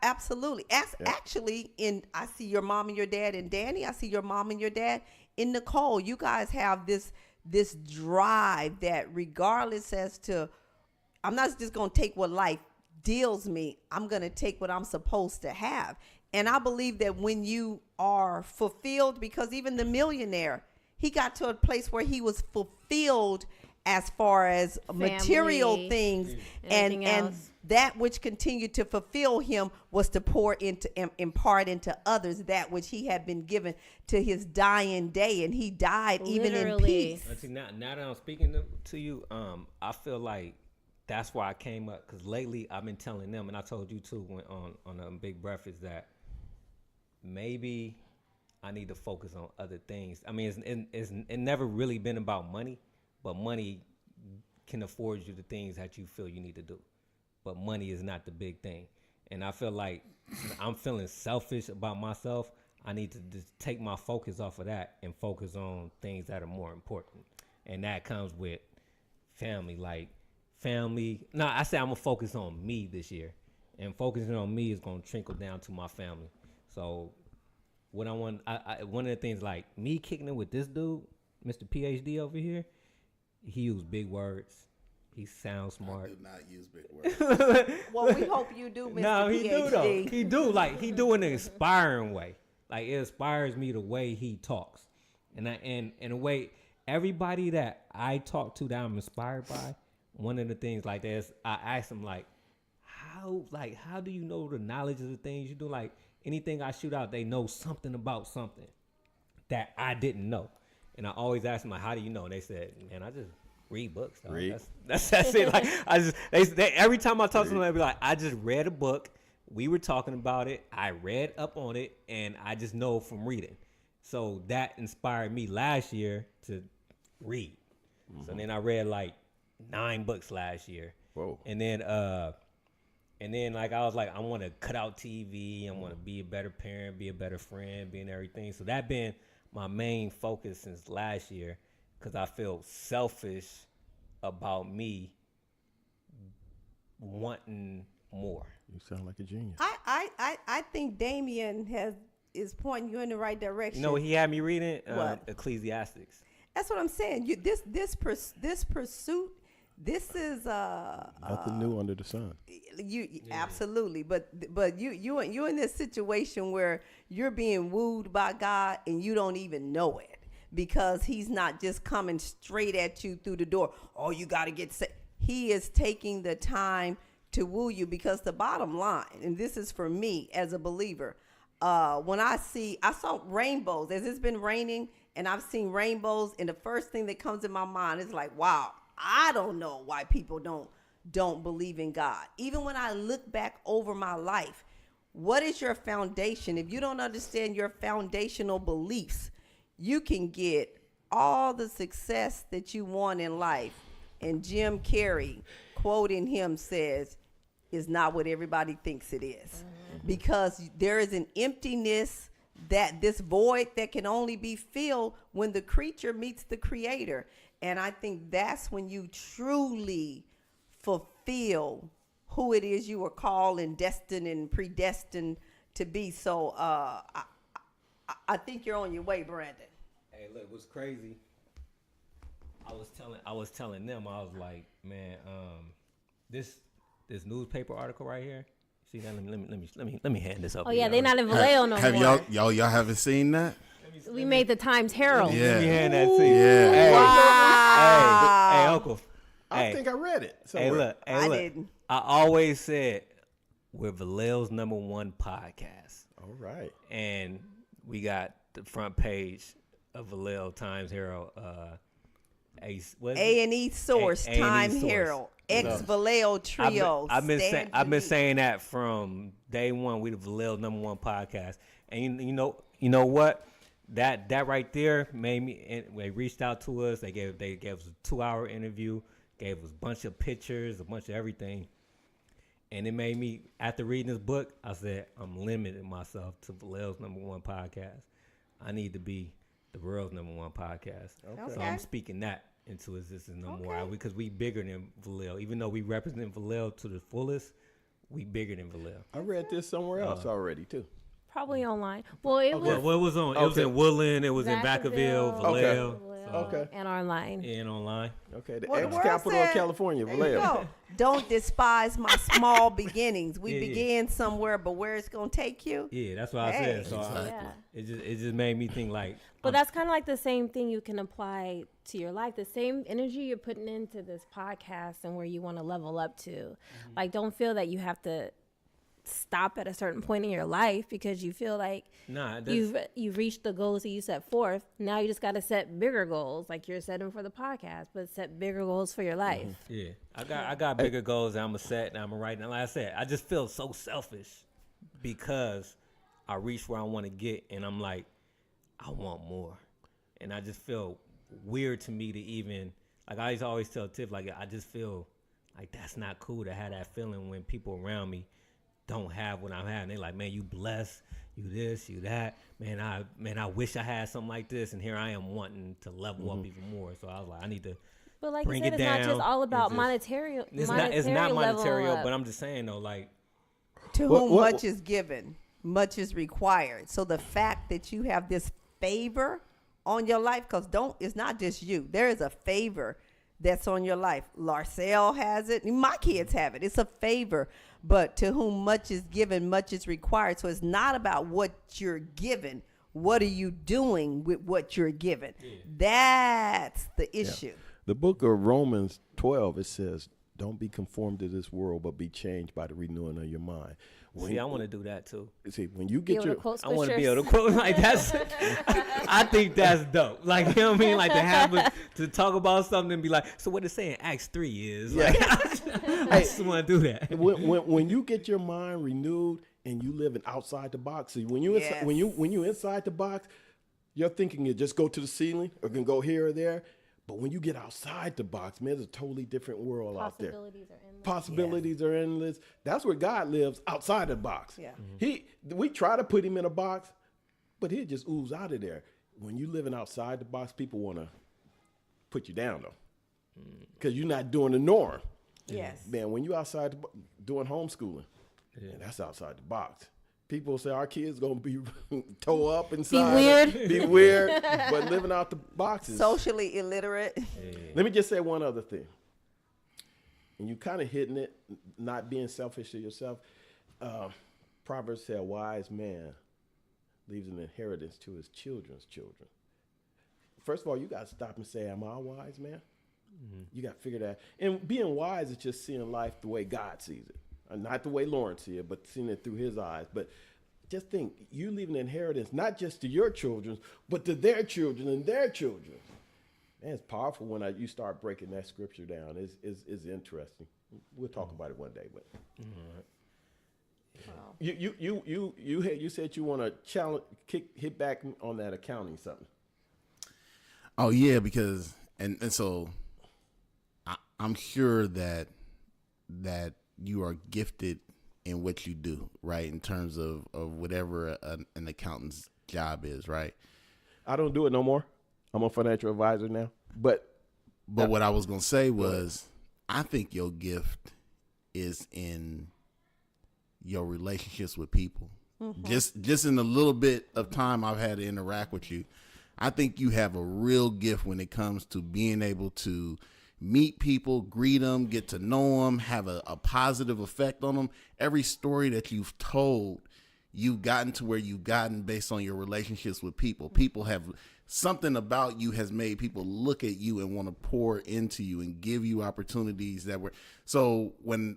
Absolutely. Actually, I see your mom and your dad in Danny. I see your mom and your dad in Nicole. You guys have this drive that regardless as to, I'm not just going to take what life deals me. I'm going to take what I'm supposed to have. And I believe that when you are fulfilled, because even the millionaire, he got to a place where he was fulfilled as far as material Family, things, anything and else. that which continued to fulfill him was to pour into impart into others that which he had been given to his dying day, and he died even in Literally. peace. See, now that I'm speaking to you, I feel like that's why I came up, because lately I've been telling them, and I told you too when on a Big Breakfast, that maybe I need to focus on other things. I mean, it's never really been about money, but money can afford you the things that you feel you need to do. But money is not the big thing. And I feel like I'm feeling selfish about myself. I need to just take my focus off of that and focus on things that are more important. And that comes with family. Like family. No, I say I'm going to focus on me this year. And focusing on me is going to trickle down to my family. So what I want, one of the things, like me kicking it with this dude, Mr. PhD over here, he used big words. He sounds smart. I do not use big words. Well, we hope you do, Mr. No, he do though. PhD. He do, like he do in an inspiring way. Like it inspires me the way he talks, and in a way, everybody that I talk to that I'm inspired by, one of the things like that is I ask them how do you know the knowledge of the things you do? Like anything I shoot out, they know something about something that I didn't know, and I always ask them like, how do you know? And they said, man, I just read books. Dog. Read. That's it. Like I just they every time I talk to them, they be like, I just read a book. We were talking about it. I read up on it, and I just know from reading. So that inspired me last year to read. So then I read like 9 books last year. Whoa. And then like I was like, I want to cut out TV. I want to be a better parent, be a better friend, being everything. So that been my main focus since last year, because I feel selfish about me wanting more. You sound like a genius. I think Damien is pointing you in the right direction. You know what he had me reading? What? Ecclesiastics. That's what I'm saying. This pursuit. This is Nothing new under the sun. Absolutely, but you in this situation where you're being wooed by God and you don't even know it, because he's not just coming straight at you through the door. Oh, you got to get saved. He is taking the time to woo you, because the bottom line, and this is for me as a believer, when I saw rainbows as it's been raining, and I've seen rainbows, and the first thing that comes in my mind is like, wow, I don't know why people don't believe in God. Even when I look back over my life, what is your foundation? If you don't understand your foundational beliefs, you can get all the success that you want in life. And Jim Carrey, quoting him, says, is not what everybody thinks it is. Because there is an emptiness, that this void that can only be filled when the creature meets the creator. And I think that's when you truly fulfill who it is you were called and destined and predestined to be. So I think you're on your way, Brandon. Hey, look, what's crazy? I was telling them, I was like, man, this newspaper article right here. See that? Let me hand this up. Oh yeah, they not in Vallejo no Have more. y'all haven't seen that? We made the Times Herald. Yeah. Let me hand that to you. Yeah. Hey, Wow. hey, Uncle. I Hey, think I read it somewhere. hey, look. I didn't. I always said we're Vallejo's #1 podcast, All right. and we got the front page of Vallejo Times Herald. A&E Source, A&E Time Source. Herald, Vallejo Trio. I've been saying that from day one. We the Vallejo's #1 podcast, and you know what? That right there made me. And they reached out to us. They gave us a 2-hour interview. Gave us a bunch of pictures, a bunch of everything, and it made me. After reading this book, I said I'm limiting myself to Vallejo's #1 podcast. I need to be the world's #1 podcast. Okay. So I'm speaking that into existence no more, because we bigger than Vallejo. Even though we represent Vallejo to the fullest, we bigger than Vallejo. I read this somewhere else already too. Probably online. Well, it was Well, it was on. It was in Woodland. It was in Vacaville. Vacaville, Vallejo. Okay. and online. And online. Okay, the Well, the ex word capital of said- California, There you Vallejo. go. Don't despise my small beginnings. We Yeah, yeah. began somewhere, but where it's gonna take you? Yeah, that's what I Hey. said. So Exactly. it just made me think like. But that's kind of like the same thing you can apply to your life. The same energy you're putting into this podcast and where you want to level up to. Like, don't feel that you have to stop at a certain point in your life because you feel like Nah, that's, you've reached the goals that you set forth. Now you just got to set bigger goals, like you're setting for the podcast, but set bigger goals for your life. yeah. I got bigger goals that I'm gonna set and I'm gonna write. And like I said, I just feel so selfish because I reached where I want to get, and I'm like, I want more, and I just feel weird to me to even like I always tell Tiff like I just feel like that's not cool to have that feeling when people around me don't have what I'm having. They like, man, you blessed, you this, you that. Man, I wish I had something like this, and here I am wanting to level up even more. So I was like, I need to. But like Bring you said, it it's not down. just all about It's just- monetary. It's not monetary, level up. but I'm just saying though, like. To What- whom what- much is given, much is required. So the fact that you have this favor on your life, because it's not just you. There is a favor that's on your life. Larcelle has it. My kids have it. It's a favor. But to whom much is given, much is required. So it's not about what you're given. What are you doing with what you're given? That's the issue. The book of Romans 12, it says, don't be conformed to this world, but be changed by the renewing of your mind. See, I want to do that too. See, when you Be get able your to quote I want to be able to scriptures. quote like that's. I think that's dope. Like, you know what I mean? Like to have to talk about something and be like, so what it's saying Acts 3 is. Like, I just want to do that. when you get your mind renewed and you living outside the box, see, when you Yes. when you inside the box, your thinking is just go to the ceiling or can go here or there. But when you get outside the box, man, there's a totally different world out there. Possibilities are endless. Possibilities are endless. That's where God lives, outside the box. Yeah. We try to put him in a box, but he just ooze out of there. When you living outside the box, people want to put you down though, because you're not doing the norm. Yes. Man, when you outside doing homeschooling, man, that's outside the box. People say our kids gonna be toe up inside, be weird, but living out the boxes. Socially illiterate. Let me just say one other thing. And you kind of hitting it, not being selfish to yourself. Proverbs say a wise man leaves an inheritance to his children's children. First of all, you got to stop and say, am I a wise man? You got to figure that. And being wise is just seeing life the way God sees it. Not the way Lawrence sees it, but seeing it through his eyes. But just think, you leave an inheritance not just to your children, but to their children and their children. Man, it's powerful when you start breaking that scripture down. It's interesting. We'll talk about it one day. But you said you want to challenge, hit back on that accounting something. Oh yeah, because and so I'm sure that you are gifted in what you do, right? In terms of whatever an accountant's job is, right? I don't do it no more. I'm a financial advisor now. But what I was gonna say was, I think your gift is in your relationships with people. Just in the little bit of time I've had to interact with you, I think you have a real gift when it comes to being able to meet people, greet them, get to know them, have a positive effect on them. Every story that you've told, you've gotten to where you've gotten based on your relationships with people. People have something about you has made people look at you and want to pour into you and give you opportunities that were. So when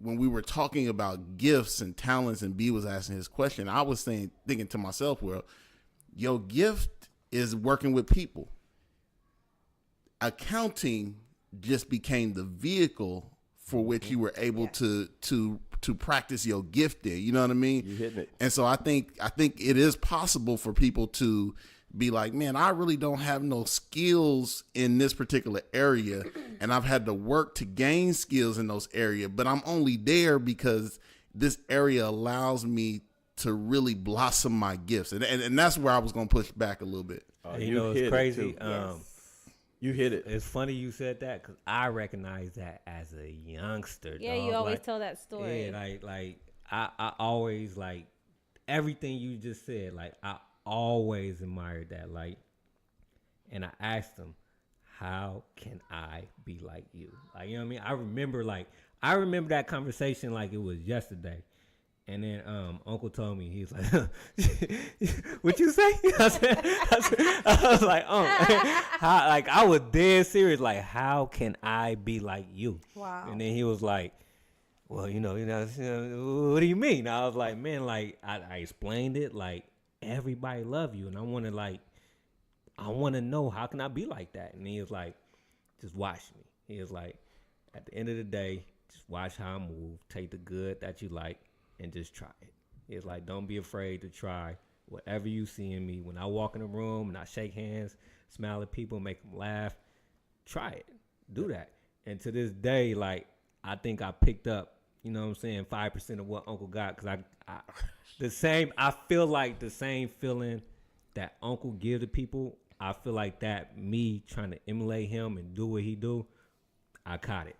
we were talking about gifts and talents and B was asking his question, I was thinking to myself, well, your gift is working with people. Accounting just became the vehicle for which you were able to practice your gift in. You know what I mean? You hitting it. And so I think it is possible for people to be like, man, I really don't have no skills in this particular area, and I've had to work to gain skills in those areas, but I'm only there because this area allows me to really blossom my gifts. And that's where I was going to push back a little bit. You know, it's crazy. You hit it. It's funny you said that because I recognize that as a youngster. Yeah, dog. you always Like, tell that story. Yeah, like I always like everything you just said. Like I always admired that. Like and I asked him, how can I be like you? Like, you know what I mean? I remember that conversation like it was yesterday. And then Uncle told me, he's like, what you say? I was like, like I was dead serious. Like, how can I be like you? Wow. And then he was like, well, what do you mean? I was like, man, like I explained it. Like, everybody love you, and I want to know, how can I be like that? And he was like, just watch me. He was like, at the end of the day, just watch how I move. Take the good that you like and just try it. He was like, don't be afraid to try whatever you see in me. When I walk in the room and I shake hands, smile at people, make them laugh, try it. Do that. And to this day, like, I think I picked up, 5% of what Uncle got, because I feel like the same feeling that Uncle give to people, I feel like that, me trying to emulate him and do what he do, I caught it.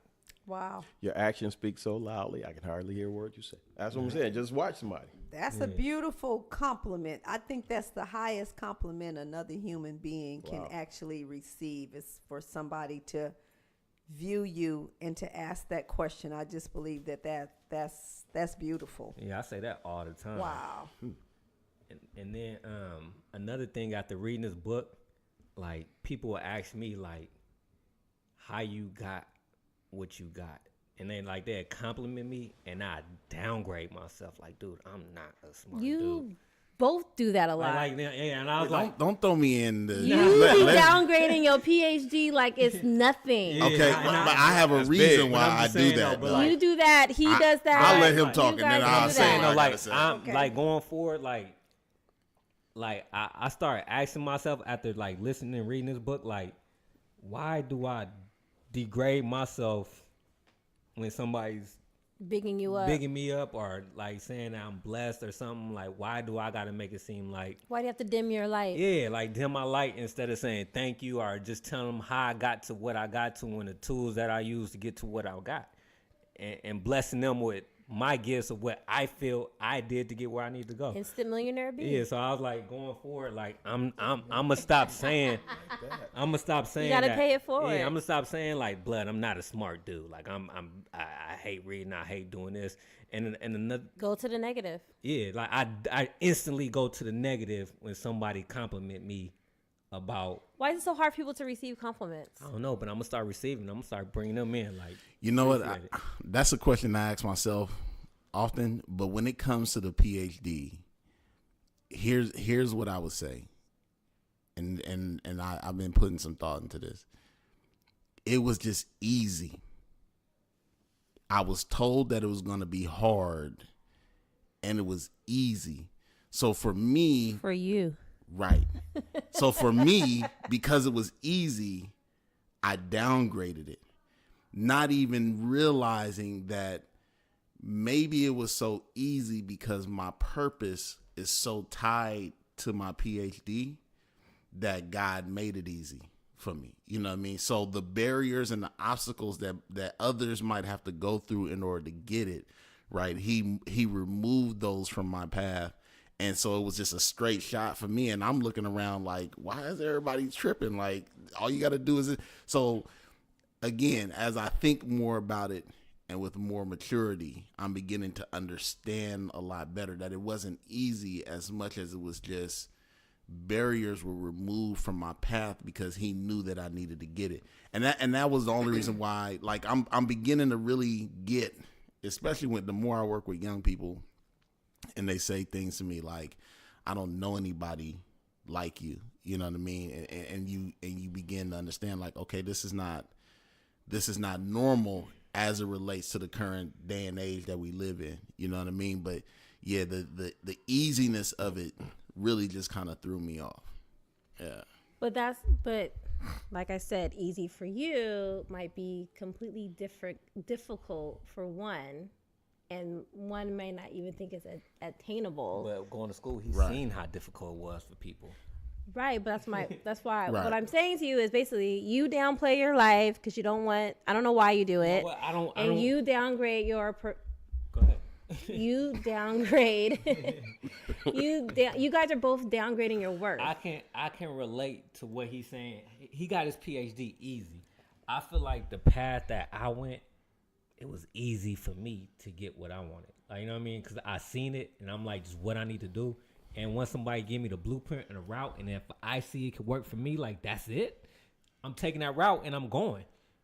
Wow. Your actions speak so loudly, I can hardly hear a word you say. That's what I'm saying. Just watch somebody. That's a beautiful compliment. I think that's the highest compliment another human being can actually receive, is for somebody to view you and to ask that question. I just believe that's beautiful. Yeah, I say that all the time. Wow. And then another thing, after reading this book, like, people will ask me, like, how you got what you got. And then, like, they compliment me, and I downgrade myself. Like, dude, I'm not a smart dude. You both do that a lot. And I was like, Don't throw me in the. You be downgrading your PhD like it's nothing. Okay, but I have a reason big. why I do that. though, Though. like, You do that. He does that. I'll let him You talk, and guys then I'll do say that. what I like, gotta say. I'm like, going forward, like I started asking myself after, like, listening and reading this book, like, why do I degrade myself when somebody's Bigging you up. bigging me up, or like saying that I'm blessed or something? Like, why do I gotta make it seem like, Why do you have to dim your light? yeah, like, dim my light, instead of saying thank you, or just telling them how I got to what I got to and the tools that I used to get to what I got, and blessing them with my gifts of what I feel I did to get where I need to go. Instant Millionaire B. Yeah, so I was like, going forward, like, I'm gonna stop saying, You gotta that. pay it forward. Yeah, I'm gonna stop saying, like, blood, I'm not a smart dude. Like, I hate reading, I hate doing this, and another, Go to the negative. yeah, like, I instantly go to the negative when somebody compliment me about, Why is it so hard for people to receive compliments? I don't know, but I'm gonna start receiving them. I'm gonna start bringing them in, like, You know what? appreciate it. That's a question I ask myself often. But when it comes to the PhD, here's what I would say, and I've been putting some thought into this. It was just easy. I was told that it was going to be hard, and it was easy. So for me, For you. right. So for me, because it was easy, I downgraded it, not even realizing that maybe it was so easy because my purpose is so tied to my PhD that God made it easy for me. You know what I mean? So the barriers and the obstacles that others might have to go through in order to get it, right? He removed those from my path. And so it was just a straight shot for me. And I'm looking around like, why is everybody tripping? Like, all you got to do is it. So again, as I think more about it and with more maturity, I'm beginning to understand a lot better that it wasn't easy as much as it was just barriers were removed from my path because he knew that I needed to get it. And that was the only reason why, like, I'm beginning to really get, especially when the more I work with young people, and they say things to me like, I don't know anybody like you. You know what I mean? And you begin to understand, like, okay, this is not normal as it relates to the current day and age that we live in. You know what I mean? But yeah, the easiness of it really just kind of threw me off. Yeah. But like I said, easy for you might be completely difficult for one. And one may not even think it's attainable. but going to school, he's Right. seen how difficult it was for people. Right, but that's why Right. what I'm saying to you is basically you downplay your life because you don't want. I don't know why you do it. Well, I don't. You downgrade your. Go ahead. you downgrade. You guys are both downgrading your worth. I can relate to what he's saying. He got his PhD easy. I feel like the path that I went, it was easy for me to get what I wanted. Like, you know what I mean? Because I seen it, and I'm like, just what I need to do. And once somebody give me the blueprint and the route, and if I see it could work for me, like, that's it. I'm taking that route, and I'm going.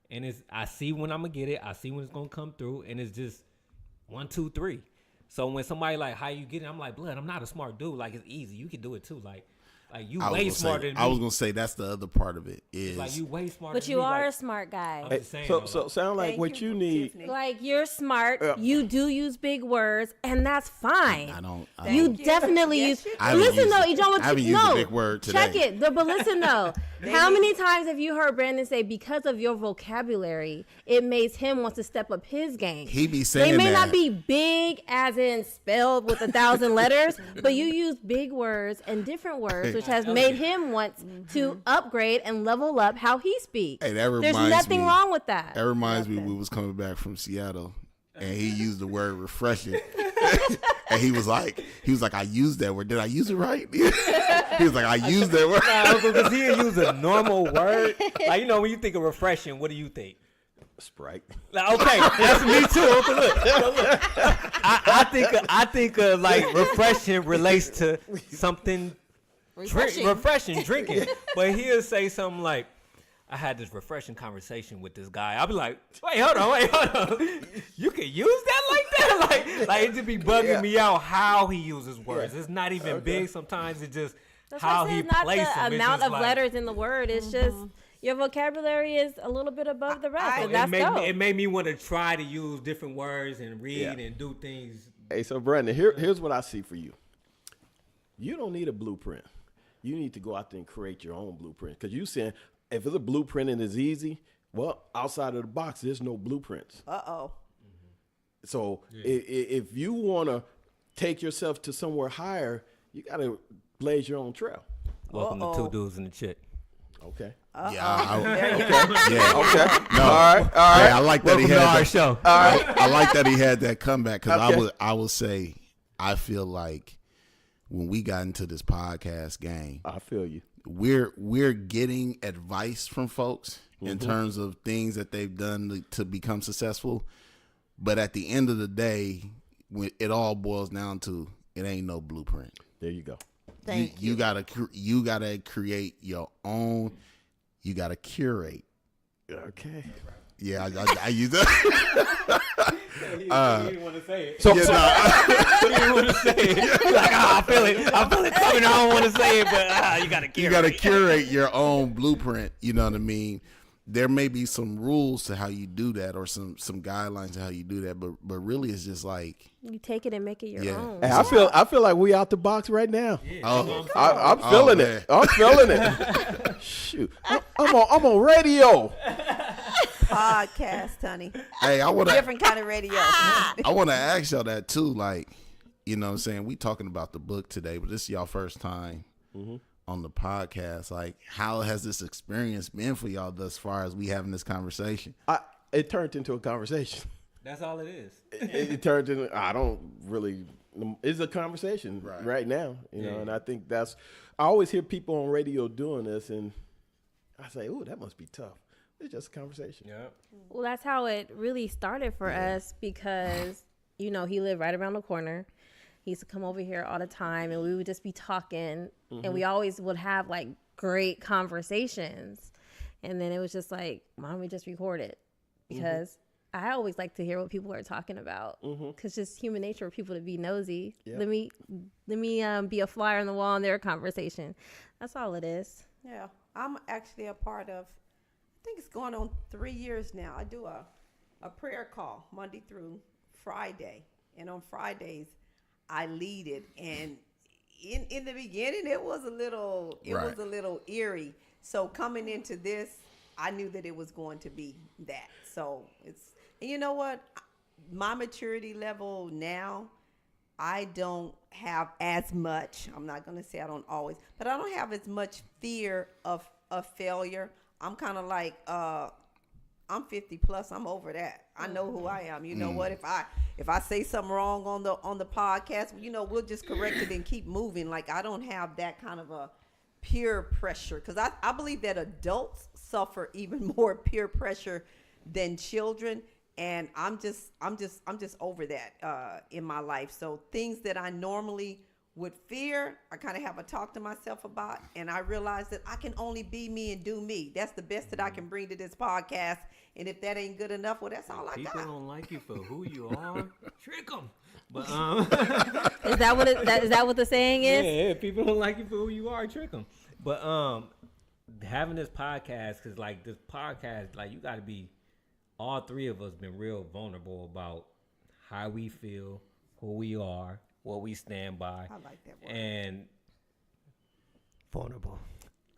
And I see when I'm going to get it. I see when it's going to come through, and it's just 1, 2, 3. So when somebody like, how you get it? I'm like, blood, I'm not a smart dude. Like, it's easy. You can do it, too. Like you way smarter than me. I was gonna say that's the other part of it is like you way smarter. But than you me. are Like, a smart guy. I'm just saying, So sound like what you need. Tiffany. Like, you're smart. Yeah. You do use big words, and that's fine. I don't. You Thank you. definitely Yes, use. you do. I haven't Listen used though, it. you don't want I haven't to used a no. big word today. Check it. But listen though, how many times have you heard Brandon say because of your vocabulary, it makes him want to step up his game? He be saying they may that. not be big as in spelled with 1,000 letters, but you use big words and different words, which has made him want to upgrade and level up how he speaks. Hey, that There's reminds nothing me- wrong with that. That reminds me, we was coming back from Seattle, and he used the word refreshing, and he was like, I used that word. Did I use it right? He was like, I used that word. nah, because he'll use a normal word. Like, you know, when you think of refreshing, what do you think? Sprite. Like, okay, that's me too. Okay, look. I think like refreshing relates to something refreshing drinking. But he'll say something like, I had this refreshing conversation with this guy. I'll be like, wait, hold on. You can use that like that? Like it just be bugging me out how he uses words. It's not even big. Sometimes it's just That's how why I said he it's not plays them. the It's amount just of like- letters in the word. It's just your vocabulary is a little bit above the rest, and that's dope. It made me want to try to use different words and read and do things. Hey, so Brandon, here's what I see for you. You don't need a blueprint. You need to go out there and create your own blueprint. Because you saying if it's a blueprint and it's easy, well, outside of the box, there's no blueprints. Uh-oh. So if you want to take yourself to somewhere higher, you got to blaze your own trail. Welcome to Two Dudes and a Chick. Okay. Yeah. Okay. No. All right. Hey, I like that he Welcome to had our that. show. I like that he had that comeback because Okay. I will say I feel like when we got into this podcast game, I feel you. we're getting advice from folks in terms of things that they've done to become successful, but at the end of the day, when it all boils down to it ain't no blueprint. There you go. You gotta create your own. You gotta curate. Okay. Yeah, I use that. He didn't want to say it. So, He didn't want to say it. He's like, I feel it coming. I don't want to say it, but you gotta curate. You gotta curate your own blueprint. You know what I mean? There may be some rules to how you do that, or some guidelines to how you do that, but really it's just like You take it and make it your Yeah. own. hey, I feel like we out the box right now. oh, I'm feeling man. it. I'm feeling it. Shoot, I'm on radio. Podcast, honey. hey, I want to Different kind of radio. I want to ask y'all that too. Like, you know what I'm saying? We talking about the book today, but this is y'all first time on the podcast. Like, how has this experience been for y'all thus far as we having this conversation? It turned into a conversation. That's all it is. It turned into, I don't really, it's a conversation right now, you know, Yeah. and I think I always hear people on radio doing this, and I say, ooh, that must be tough. It's just a conversation. Yeah. Well, that's how it really started for us because, you know, he lived right around the corner. He used to come over here all the time and we would just be talking and we always would have like great conversations. And then it was just like, why don't we just record it? Because I always like to hear what people are talking about because just human nature for people to be nosy. Yeah. Let me be a flyer on the wall in their conversation. That's all it is. Yeah, I'm actually a part of, I think it's going on 3 years now. I do a prayer call Monday through Friday. And on Fridays, I lead it. And in the beginning, it was a little eerie. So coming into this, I knew that it was going to be that. So and you know what? My maturity level now, I don't have as much. I'm not going to say I don't always, but I don't have as much fear of failure. I'm kind of like I'm 50 plus. I'm over that. I know who I am. You know what? If I say something wrong on the podcast, we'll just correct it and keep moving. Like, I don't have that kind of a peer pressure, because I believe that adults suffer even more peer pressure than children, and I'm just over that in my life. So things that I normally would fear, I kind of have a talk to myself about, and I realize that I can only be me and do me. That's the best that I can bring to this podcast, and if that ain't good enough, well, that's all I got. People don't like you for who you are. Trick them. But Is that what the saying is? yeah, people don't like you for who you are. Trick them. But having this podcast, because like this podcast, like you got to be, all three of us been real vulnerable about how we feel, who we are, what we stand by. I like that word. And vulnerable.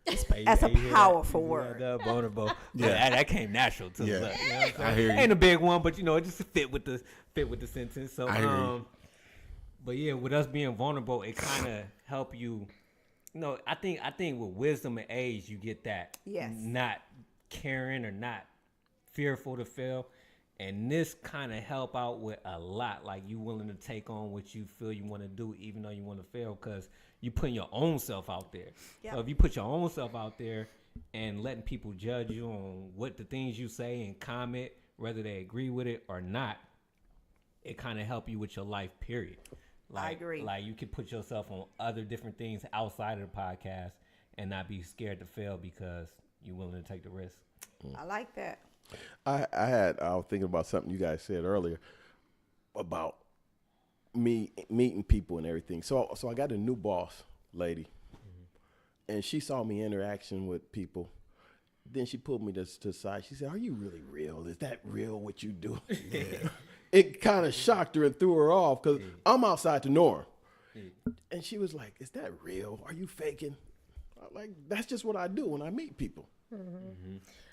That's a powerful word. Vulnerable. Yeah. That came natural too. Yeah. But, you know what I'm saying? I hear you. Ain't a big one, but it just fit with the sentence. So I hear you. but yeah, with us being vulnerable, it kind of help you. I think with wisdom and age, you get that. Yes. Not caring or not fearful to fail. And this kind of help out with a lot. Like, you willing to take on what you feel you want to do, even though you want to fail, because you putting your own self out there. Yep. So if you put your own self out there and letting people judge you on what the things you say and comment, whether they agree with it or not, it kind of help you with your life, period. I agree. Like, you can put yourself on other different things outside of the podcast and not be scared to fail because you're willing to take the risk. I like that. I was thinking about something you guys said earlier about me meeting people and everything. So I got a new boss lady, and she saw me interaction with people. Then she pulled me to the side. She said, "Are you really real? Is that real what you do?" Yeah. It kind of shocked her and threw her off, because I'm outside the norm. And she was like, "Is that real? Are you faking?" I'm like, that's just what I do when I meet people.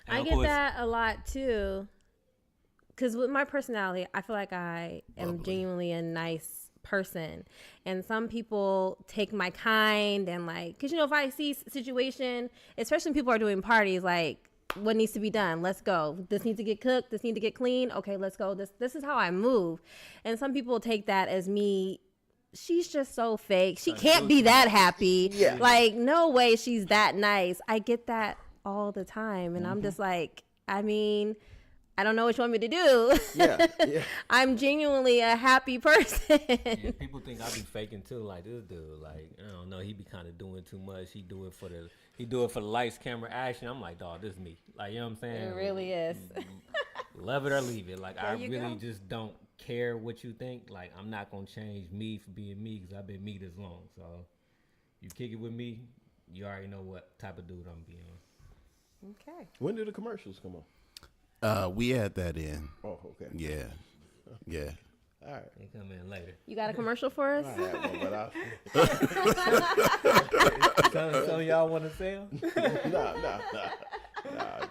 I get that a lot too, because with my personality, I feel like I am genuinely a nice person, and some people take my kind and like, because if I see situation, especially when people are doing parties, like, what needs to be done, let's go, this needs to get cooked, this needs to get clean, okay, let's go, this is how I move. And some people take that as me, she's just so fake, she can't be that happy. Yeah. Like, no way she's that nice. I get that all the time, and I'm just like, I don't know what you want me to do. Yeah. I'm genuinely a happy person. Yeah, people think I be faking too. Like, this dude, like, I don't know, he be kind of doing too much. He do it for the lights, camera, action. I'm like, dog, this is me. Like, you know what I'm saying? It really is. Love it or leave it. Like, I really go. just don't care what you think. Like, I'm not gonna change me for being me, because I've been me this long. So you kick it with me, you already know what type of dude I'm being. Okay. When did the commercials come on? We had that in. Oh, okay. Yeah. All right. They come in later. You got a commercial for us? I had one, but Some of y'all want to sell? Nah,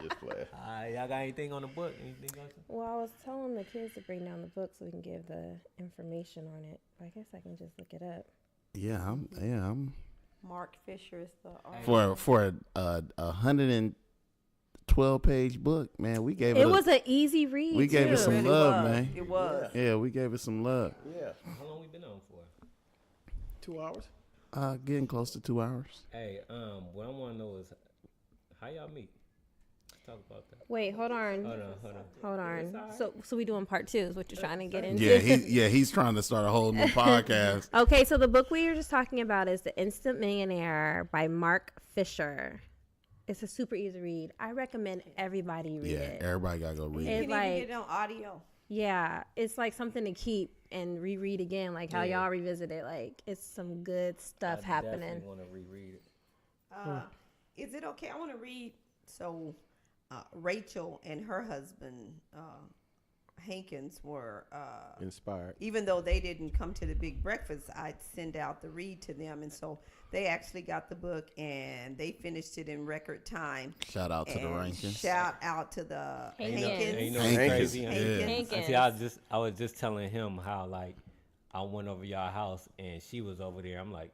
just play. Y'all got anything on the book? Anything else? Well, I was telling the kids to bring down the book so we can give the information on it. But I guess I can just look it up. Yeah, I'm Mark Fisher is the author. for a 112-page book, man. We gave it. It was an easy read. We gave it some Really love, was. man. It was. Yeah, we gave it some love. Yeah. How long we been on for? 2 hours? Getting close to 2 hours. Hey, what I want to know is how y'all meet. Talk about that. Wait, hold on. Hold on. So we doing part 2 is what you're trying to get into? He's trying to start a whole new podcast. Okay, so the book we were just talking about is The Instant Millionaire by Mark Fisher. It's a super easy read. I recommend everybody read it. Yeah, everybody gotta go read You it. can even get it on audio. Yeah, it's like something to keep and reread again, like how y'all revisit it. Like, it's some good stuff happening. I definitely want to reread it. Is it okay? I want to read. So Rachel and her husband Hankins were Inspired. even though they didn't come to the big breakfast, I'd send out the read to them, and so they actually got the book and they finished it in record time. Shout out to the Rankins. Shout out to the Hankins. Hankins. And you know Hankins. what's crazy? Hankins. See, I was just telling him how, like, I went over y'all house and she was over there. I'm like,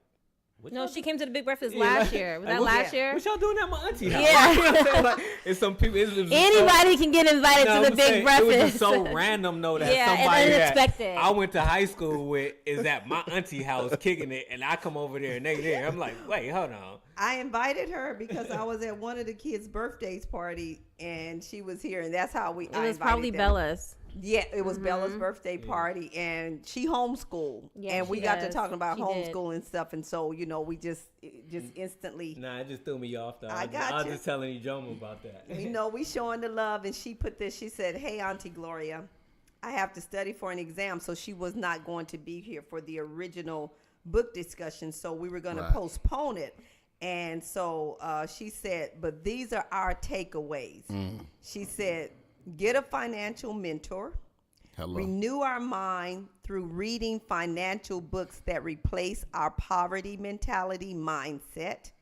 No, she came to the big breakfast last year. Was that last year? What y'all doing at my auntie house? Yeah. You know what I'm saying? Like, it's some people. Anybody can get invited to the big breakfast. It was just so random, though, that Yeah, and somebody unexpected. that I went to high school with is at my auntie house kicking it, and I come over there and they there. I'm like, wait, hold on. I invited her because I was at one of the kids' birthdays party and she was here, and that's how It was probably Bella's. Yeah, it was Bella's birthday party, and she homeschooled, and we got to talking about homeschooling stuff, and so we just instantly. Nah, it just threw me off though. I was just telling you, Jomo, about that. We showing the love, and she put this. She said, "Hey, Auntie Gloria, I have to study for an exam, so she was not going to be here for the original book discussion, so we were going to postpone it." And so she said, "But these are our takeaways." She said, "Get a financial mentor. Hello. Renew our mind through reading financial books that replace our poverty mentality mindset,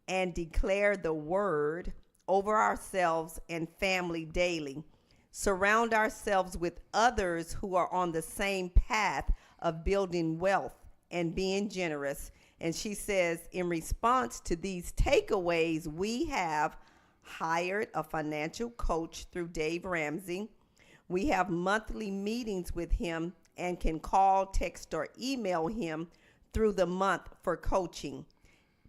and declare the word over ourselves and family daily. Surround ourselves with others who are on the same path of building wealth and being generous." And she says, in response to these takeaways, we have hired a financial coach through Dave Ramsey. We have monthly meetings with him and can call, text, or email him through the month for coaching.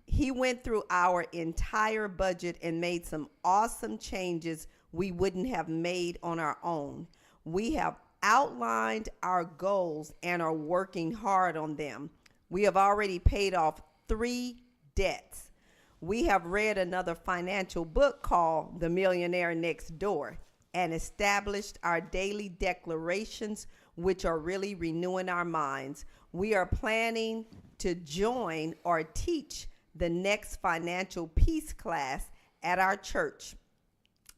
He went through our entire budget and made some awesome changes we wouldn't have made on our own. We have outlined our goals and are working hard on them. We have already paid off 3 debts. We have read another financial book called The Millionaire Next Door and established our daily declarations, which are really renewing our minds. We are planning to join or teach the next financial peace class at our church.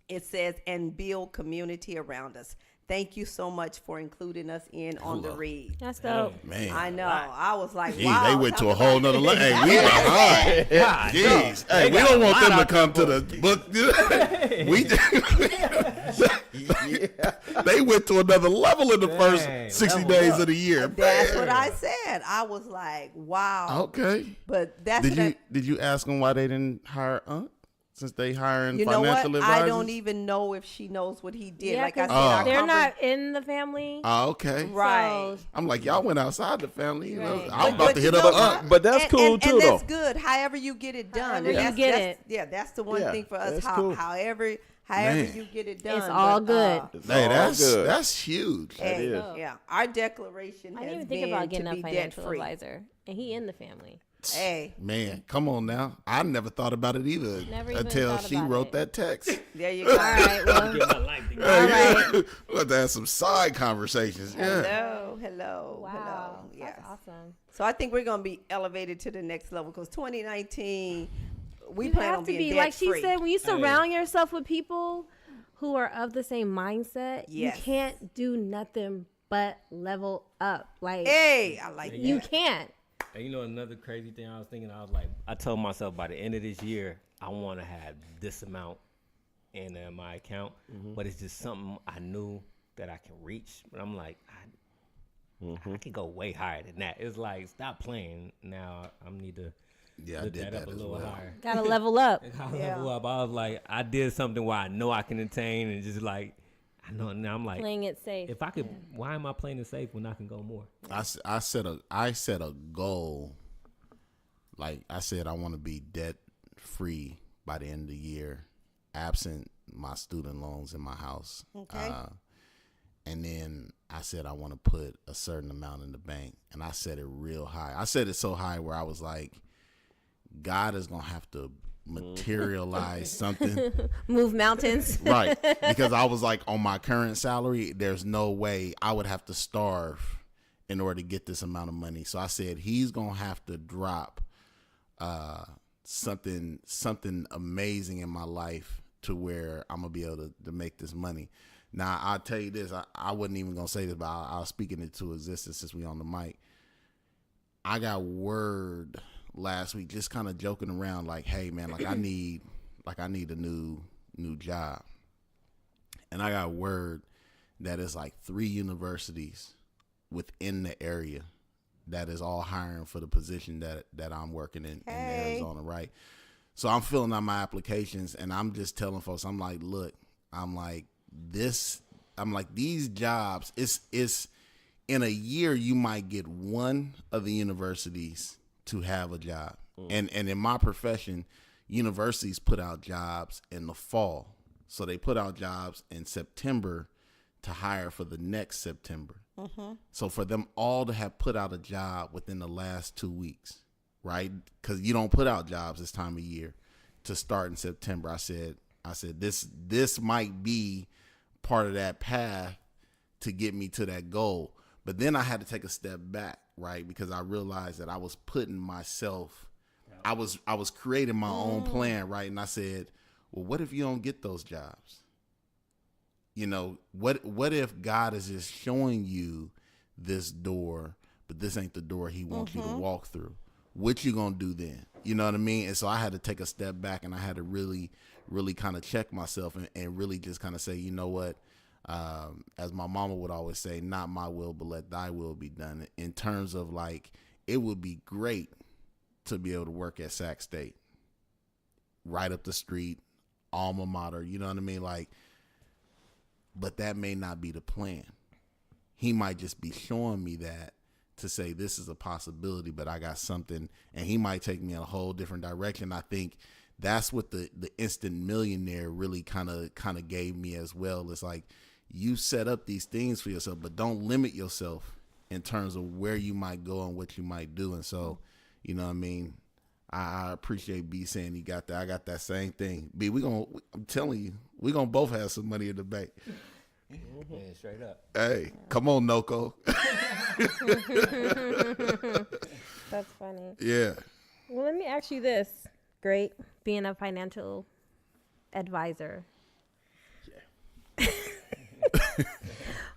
It says, and build community around us. Thank you so much for including us in on the read. That's dope. Man. I know. I was like, Gee, wow. they went to a whole nother level. Hey, we behind. Jeez. Hey, we don't want them to come to the book. They went to another level in the first 60 days of the year. That's what I said. I was like, wow. Okay. But that's Did you ask them why they didn't hire Aunt? Since they hiring you know financial what? advisors? I don't even know if she knows what he did. Yeah, like I said, they're not in the family. Oh, okay. Right. I'm like, y'all went outside the family. You know, Right. I'm about to hit up Aunt. But that's cool too, and though. that's good. However you get it done. However you get it. Yeah, that's the one thing for us. that's cool. However Man. you get it done. It's all good. It's Hey, all good. that's huge. Hey, is. yeah. Our declaration I has didn't even been think about getting to a be financial debt-free. advisor, and he in the family. Hey, Man, come on now. I never thought about it either Never even until thought she about wrote it. that text. there you go. All right, well, Get my life together. all right. We'll have to have some side conversations. Yeah. Hello. Wow, Yes. that's awesome. So I think we're gonna be elevated to the next level because 2019, we You plan have on to being be like she debt-free. said. When you surround yourself with people who are of the same mindset, Yes. you can't do nothing but level up. Like Hey, I like you that. can't. And you know another crazy thing I was thinking, I was like, I told myself by the end of this year, I want to have this amount in my account, but it's just something I knew that I can reach. But I'm like, I can go way higher than that. It's like, stop playing. Now I need to Yeah, I lift did that that up a as little well. higher. Gotta level up. I Yeah. level up. I was like, I did something where I know I can attain, and just like, I know now I'm like, Playing it safe. if I could, why am I playing it safe when I can go more? I set a goal. Like I said, I want to be debt free by the end of the year, absent my student loans in my house. Okay. And then I said I want to put a certain amount in the bank, and I set it real high. I set it so high where I was like, God is gonna have to materialize something. Move mountains. Right. Because I was like, on my current salary, there's no way I would have to starve in order to get this amount of money. So I said, he's going to have to drop something amazing in my life to where I'm going to be able to make this money. Now, I'll tell you this. I wasn't even going to say this, but I'll speak it into existence since we on the mic. I got word last week, just kind of joking around, like, hey man, like I need a new job. And I got word that it's like 3 universities within the area that is all hiring for the position that I'm working in Hey. Arizona, right? So I'm filling out my applications, and I'm just telling folks, I'm like, look, I'm like these jobs, it's in a year you might get one of the universities to have a job, and in my profession, universities put out jobs in the fall, so they put out jobs in September to hire for the next September. So for them all to have put out a job within the last 2 weeks, right? Because you don't put out jobs this time of year to start in September. I said this might be part of that path to get me to that goal. But then I had to take a step back, right? Because I realized that I was putting myself, I was creating my own plan, right? And I said, well, what if you don't get those jobs? You know, what if God is just showing you this door, but this ain't the door he wants you to walk through? What you gonna do then? You know what I mean? And so I had to take a step back, and I had to really, really kind of check myself and really just kind of say, you know what? As my mama would always say, not my will, but let thy will be done. In terms of like, it would be great to be able to work at Sac State, right up the street, alma mater, you know what I mean? Like, but that may not be the plan. He might just be showing me that to say this is a possibility, but I got something, and he might take me in a whole different direction. I think that's what the instant millionaire really kind of gave me as well. It's like, you set up these things for yourself, but don't limit yourself in terms of where you might go and what you might do. And so, you know what I mean? I appreciate B saying he got that. I got that same thing. B, I'm telling you, we're going to both have some money in the bank. Yeah, straight up. Hey, come on, Noko. That's funny. Yeah. Well, let me ask you this. Great, being a financial advisor. Yeah.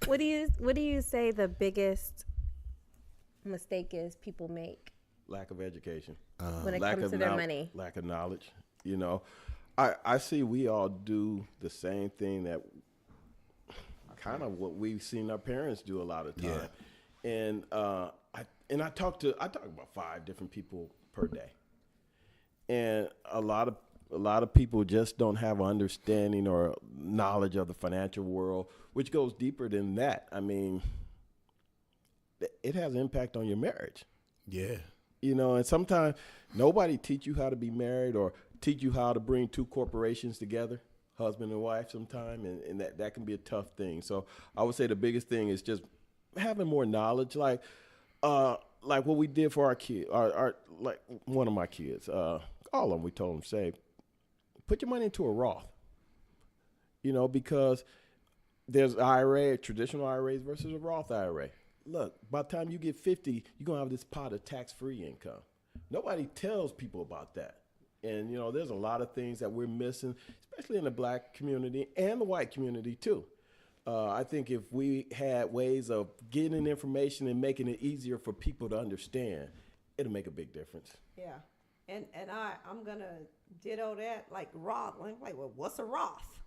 What do you say the biggest mistake is people make Lack of education. when it comes to their money? Lack of knowledge. You know, I see we all do the same thing that kind of what we've seen our parents do a lot of time. Yeah. And I talk about 5 different people per day. And a lot of people just don't have an understanding or knowledge of the financial world, which goes deeper than that. I mean, it has an impact on your marriage. Yeah. You know, and sometimes nobody teach you how to be married or teach you how to bring 2 corporations together, husband and wife sometime, and that can be a tough thing. So I would say the biggest thing is just having more knowledge, like what we did for our kid, like one of my kids, all of them, we told them, say, put your money into a Roth, you know, because there's IRA, traditional IRAs versus a Roth IRA. Look, by the time you get 50, you're going to have this pot of tax-free income. Nobody tells people about that. And, you know, there's a lot of things that we're missing, especially in the black community and the white community, too. I think if we had ways of getting information and making it easier for people to understand, it'll make a big difference. Yeah. And I'm going to ditto that, like Roth. Like, well, what's a Roth?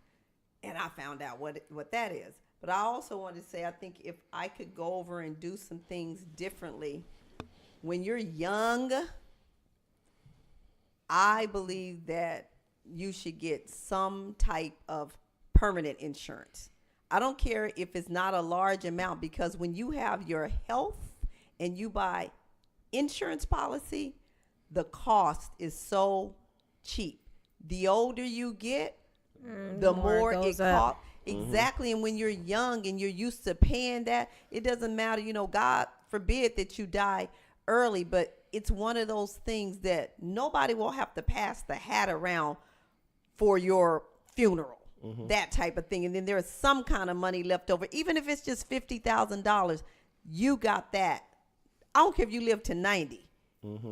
And I found out what that is. But I also wanted to say, I think if I could go over and do some things differently, when you're young, I believe that you should get some type of permanent insurance. I don't care if it's not a large amount, because when you have your health and you buy insurance policy, the cost is so cheap. The older you get, the more it costs. Exactly. And when you're young and you're used to paying that, it doesn't matter. You know, God forbid that you die early, but it's one of those things that nobody will have to pass the hat around for your funeral, that type of thing. And then there's some kind of money left over. Even if it's just $50,000, you got that. I don't care if you live to 90.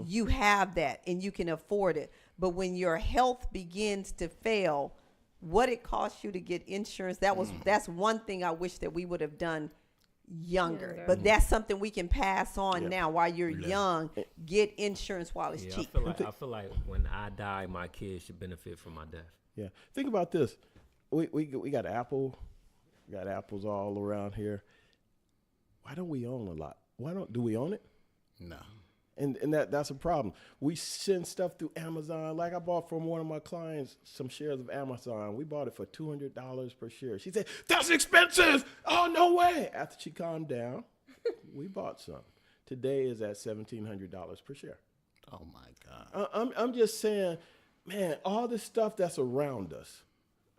You have that and you can afford it. But when your health begins to fail, what it costs you to get insurance, that's one thing I wish that we would have done younger. But that's something we can pass on now while you're young. Get insurance while it's cheap. I feel like when I die, my kids should benefit from my death. Yeah. Think about this. We got Apple. We got apples all around here. Why don't we own a lot? Do we own it? No. And that's a problem. We send stuff through Amazon. Like I bought from one of my clients some shares of Amazon. We bought it for $200 per share. She said, "That's expensive. Oh, no way." After she calmed down, we bought some. Today is at $1,700 per share. Oh my God. I'm just saying, man, all this stuff that's around us.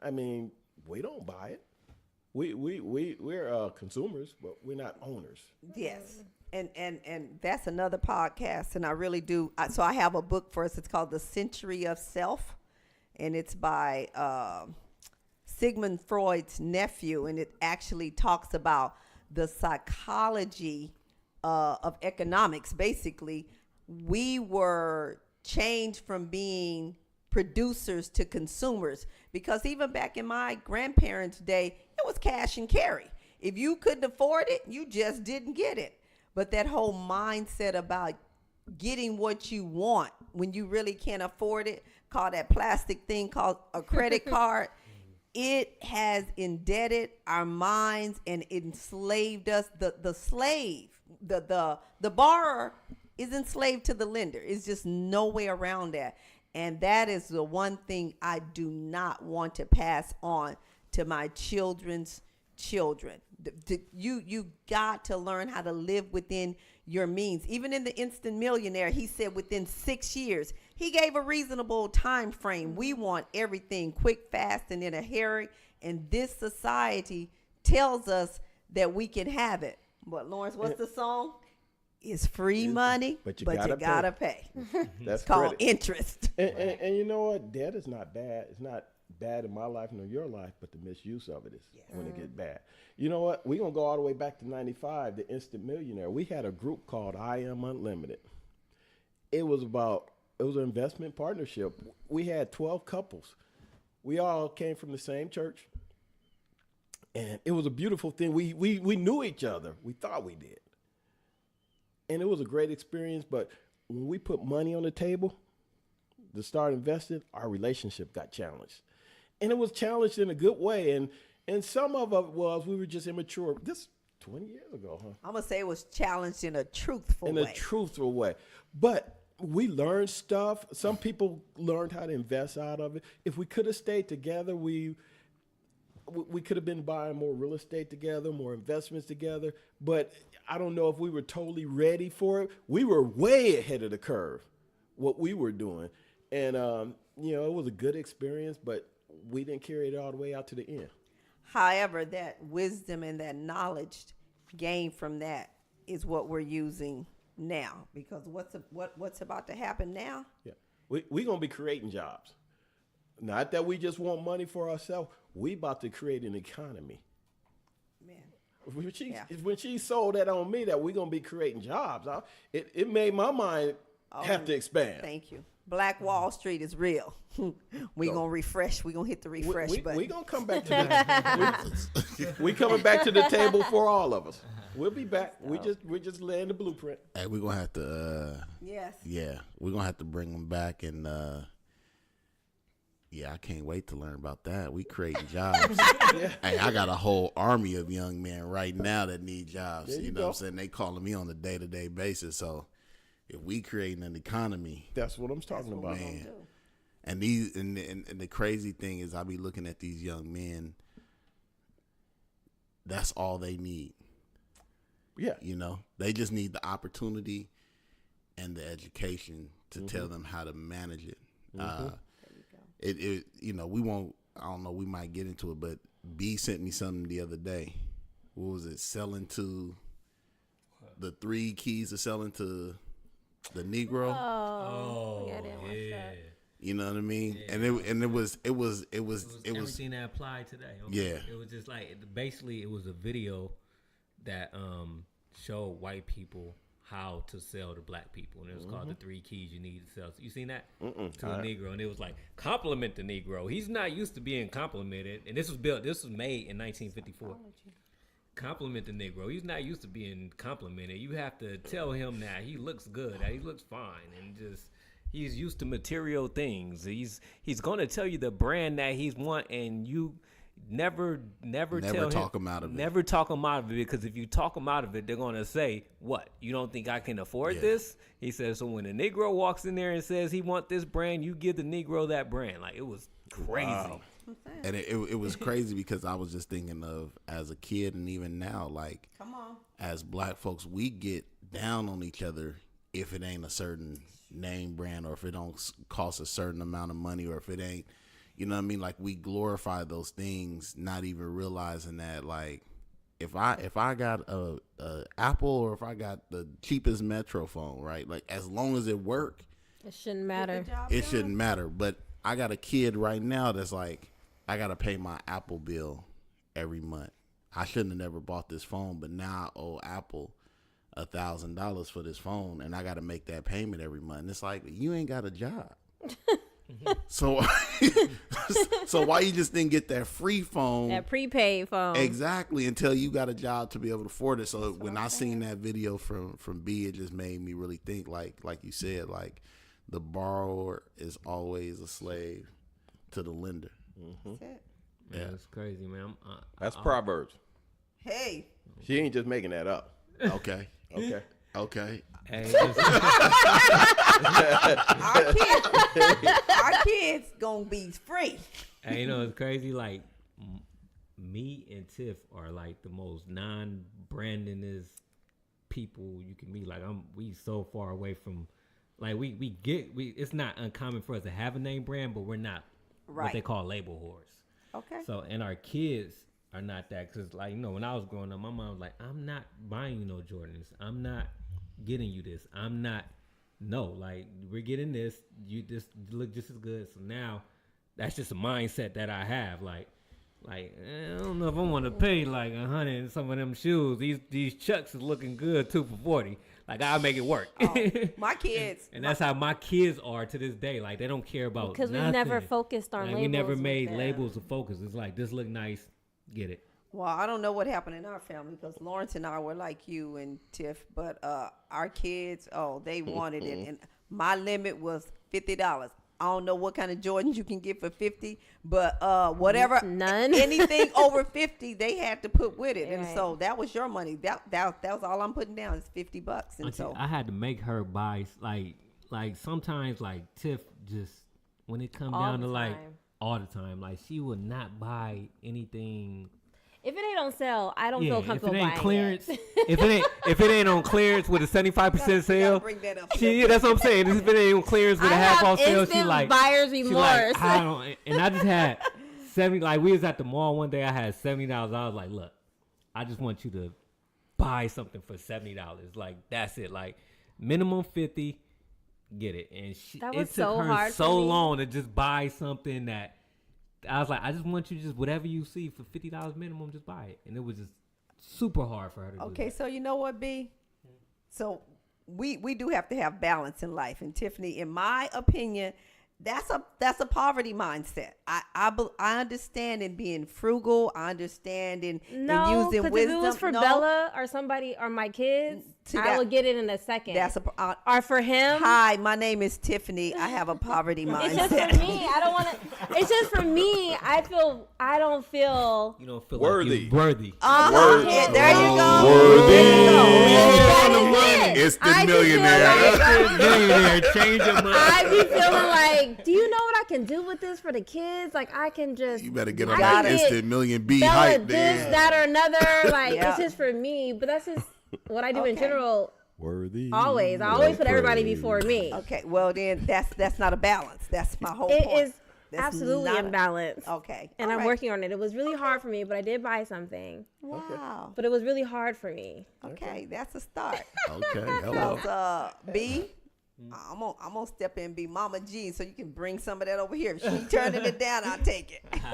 I mean, we don't buy it. We're consumers, but we're not owners. Yes. And that's another podcast, and I really do. So I have a book for us. It's called The Century of Self, and it's by Sigmund Freud's nephew, and it actually talks about the psychology of economics. Basically, we were changed from being producers to consumers, because even back in my grandparents' day, it was cash and carry. If you couldn't afford it, you just didn't get it. But that whole mindset about getting what you want when you really can't afford it, called that plastic thing called a credit card, it has indebted our minds and enslaved us. The slave, the borrower is enslaved to the lender. It's just no way around that. And that is the one thing I do not want to pass on to my children's children. You got to learn how to live within your means. Even in the Instant Millionaire, he said within 6 years. He gave a reasonable time frame. We want everything quick, fast, and in a hurry. And this society tells us that we can have it. But Lawrence, what's the song? It's free money, but you gotta pay. That's called credit. interest. And you know what? Debt is not bad. It's not bad in my life nor your life, but the misuse of it is when it gets bad. You know what? We're going to go all the way back to 95, the Instant Millionaire. We had a group called I Am Unlimited. It was an investment partnership. We had 12 couples. We all came from the same church. And it was a beautiful thing. We knew each other. We thought we did. And it was a great experience. But when we put money on the table to start investing, our relationship got challenged. And it was challenged in a good way. And some of it was we were just immature. This 20 years ago, huh? I'm going to say it was challenged in a truthful way. In a truthful way. But we learned stuff. Some people learned how to invest out of it. If we could have stayed together, we could have been buying more real estate together, more investments together. But I don't know if we were totally ready for it. We were way ahead of the curve, what we were doing. And, it was a good experience, but we didn't carry it all the way out to the end. However, that wisdom and that knowledge gained from that is what we're using now. Because what's about to happen now? Yeah, we're going to be creating jobs. Not that we just want money for ourselves. We about to create an economy. Man. When she sold that on me that we're going to be creating jobs, it made my mind have to expand. Thank you. Black Wall Street is real. We're going to refresh. We're going to hit the refresh button. We're going to come back to that. We coming back to the table for all of us. We'll be back. We're just laying the blueprint. Hey, we're going to have to, yes. Yeah, we're going to have to bring them back. And, I can't wait to learn about that. We creating jobs. Yeah. Hey, I got a whole army of young men right now that need jobs. There you know go. what I'm saying? They calling me on a day-to-day basis. So if we creating an economy. That's what I'm talking about. Man. And these and the crazy thing is I be looking at these young men. That's all they need. Yeah. They just need the opportunity and the education to tell them how to manage it. We won't, I don't know, we might get into it, but B sent me something the other day. What was it? Selling to the 3 keys to selling to the Negro. Oh, I didn't watch that. You know what I mean? Yeah. And it was everything that applied today. Okay? Yeah. It was just like, basically it was a video that showed white people how to sell to black people, and it was called the 3 keys you need to sell. You seen that? To a Negro, and it was like, compliment the Negro. He's not used to being complimented, and this was made in 1954. Compliment the Negro. He's not used to being complimented. You have to tell him that he looks good, that he looks fine, and just he's used to material things. He's going to tell you the brand that he's want, and Never tell talk him, him out of it. Never talk him out of it, because if you talk him out of it, they're gonna say, "What? You don't think I can afford this?" He says. So when a Negro walks in there and says he want this brand, you give the Negro that brand. Like, it was crazy. Wow. And it was crazy because I was just thinking of, as a kid and even now, like, Come on. as black folks, we get down on each other if it ain't a certain name brand, or if it don't cost a certain amount of money, or if it ain't, you know what I mean? Like, we glorify those things, not even realizing that, like, if I got a Apple, or if I got the cheapest Metro phone, right? Like, as long as it work, It shouldn't matter. it shouldn't matter. But I got a kid right now that's like, I got to pay my Apple bill every month. I shouldn't have never bought this phone, but now I owe Apple $1,000 for this phone, and I got to make that payment every month. And it's like, you ain't got a job. So why you just didn't get that free phone? That prepaid phone. Exactly, until you got a job to be able to afford it. So when I seen that video from B, it just made me really think, like you said, like, the borrower is always a slave to the lender. That's it. Yeah, it's crazy, man. That's Proverbs. Hey. She ain't just making that up. Okay. Okay. Okay. Hey, Our kids gonna be free. hey, you know, it's crazy. Like, me and Tiff are like the most non-brandingest people you can meet. Like, we so far away from, like, we it's not uncommon for us to have a name brand, but we're not what they call label whores. Okay. So, and our kids are not that, because, like, you know, when I was growing up, my mom was like, I'm not buying you no Jordans. I'm not getting you this. I'm not, no, like, we're getting this. You just look just as good. So now that's just a mindset that I have. Like, I don't know if I want to pay like $100 and some of them shoes. These Chucks is looking good 2 for $40. Like, I'll make it work. My kids. And that's how my kids are to this day. Like, they don't care about Because we nothing. never focused on Like, labels. we never with made them. labels a focus. It's like, this look nice, get it. Well, I don't know what happened in our family, because Lawrence and I were like you and Tiff, but our kids, they wanted it, and my limit was $50. I don't know what kind of Jordans you can get for $50, but whatever, None. anything over $50, they had to put with it, and Right. so that was your money. That was all I'm putting down is $50, and so I had to make her buy, like sometimes, like, Tiff just, when it come All down the to, like, time. all the time, like, she would not buy anything. If it ain't on sale, I don't feel If comfortable it ain't buying clearance, it. if it ain't on clearance with a 75% sale, bring that up. that's what I'm saying. If it ain't on clearance with I a half have off sale, she instant like buyer's she remorse. like, I don't, and I just had 70. Like, we was at the mall one day, I had $70. I was like, look, I just want you to buy something for $70. Like, that's it. Like, minimum 50, get it. And That it was took so her hard for so me. long to just buy something that I was like, I just want you to just, whatever you see for $50 minimum, just buy it. And it was just super hard for her to do Okay, that. so you know what, B? So we do have to have balance in life, and Tiffany, in my opinion, that's a poverty mindset. I understand in being frugal. I understand in No, using because wisdom. if it was for No, Bella or somebody or my kids, See, I that- would get it in a second. that's a. or for him. Hi, my name is Tiffany. I have a poverty It's just mindset. for me. I don't want to. It's just for me. I don't feel. You don't feel Worthy. like you're worthy. Word. Yeah, there you go. Worthy. That is it. It's the I just feel millionaire. Millionaire, change your mind. I be feeling like, do you know what I can do with this for the kids? Like, I can just. You better get I on can that get instant Million B Bella hype, this, man. that, or another. Like, Yeah. it's just for me. But that's just what I do in Okay. general. Worthy. Always. I always put everybody praise. before me. Okay, well then that's not a balance. That's my whole It point. is That's absolutely not a- imbalanced. Okay, And all I'm right. working on it. It was really hard for me, but I did buy something. Wow. But it was really hard for me. Okay, that's a start. Okay, hello. 'Cause, B, I'm gonna step in, be Mama G, so you can bring some of that over here. If she turning it down, I'll take it. All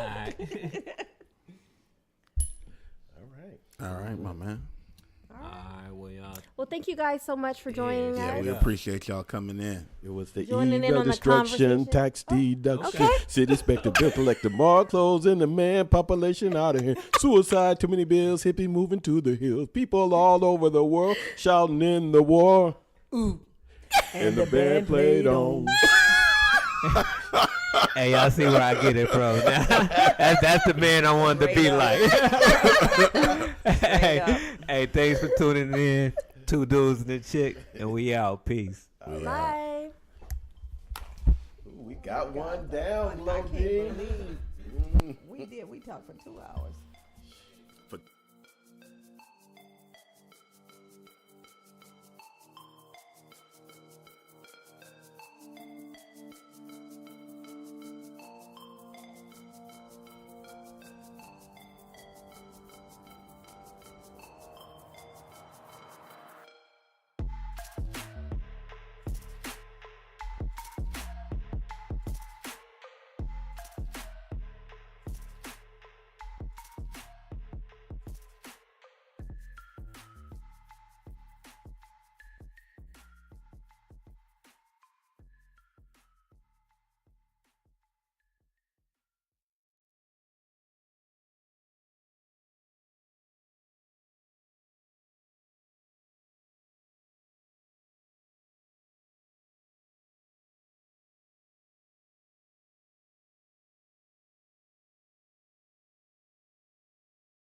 right. All right, my man. All right, well, y'all. Well, thank you guys so much for joining Yeah, us. we appreciate y'all coming in. It was the Joining eve in of on the destruction, conversation. tax deduction, okay. city inspector, bill collector, more clothes in the man, population out of here, suicide, too many bills, hippie moving to the hills, people all over the world shouting in the war. Ooh. And the band played on. Hey, y'all see where I get it from. That's the man I wanted to be like. Hey, thanks for tuning in. Two dudes and a chick, and we out. Peace. Bye. We got one down, Low D. We talked for 2 hours.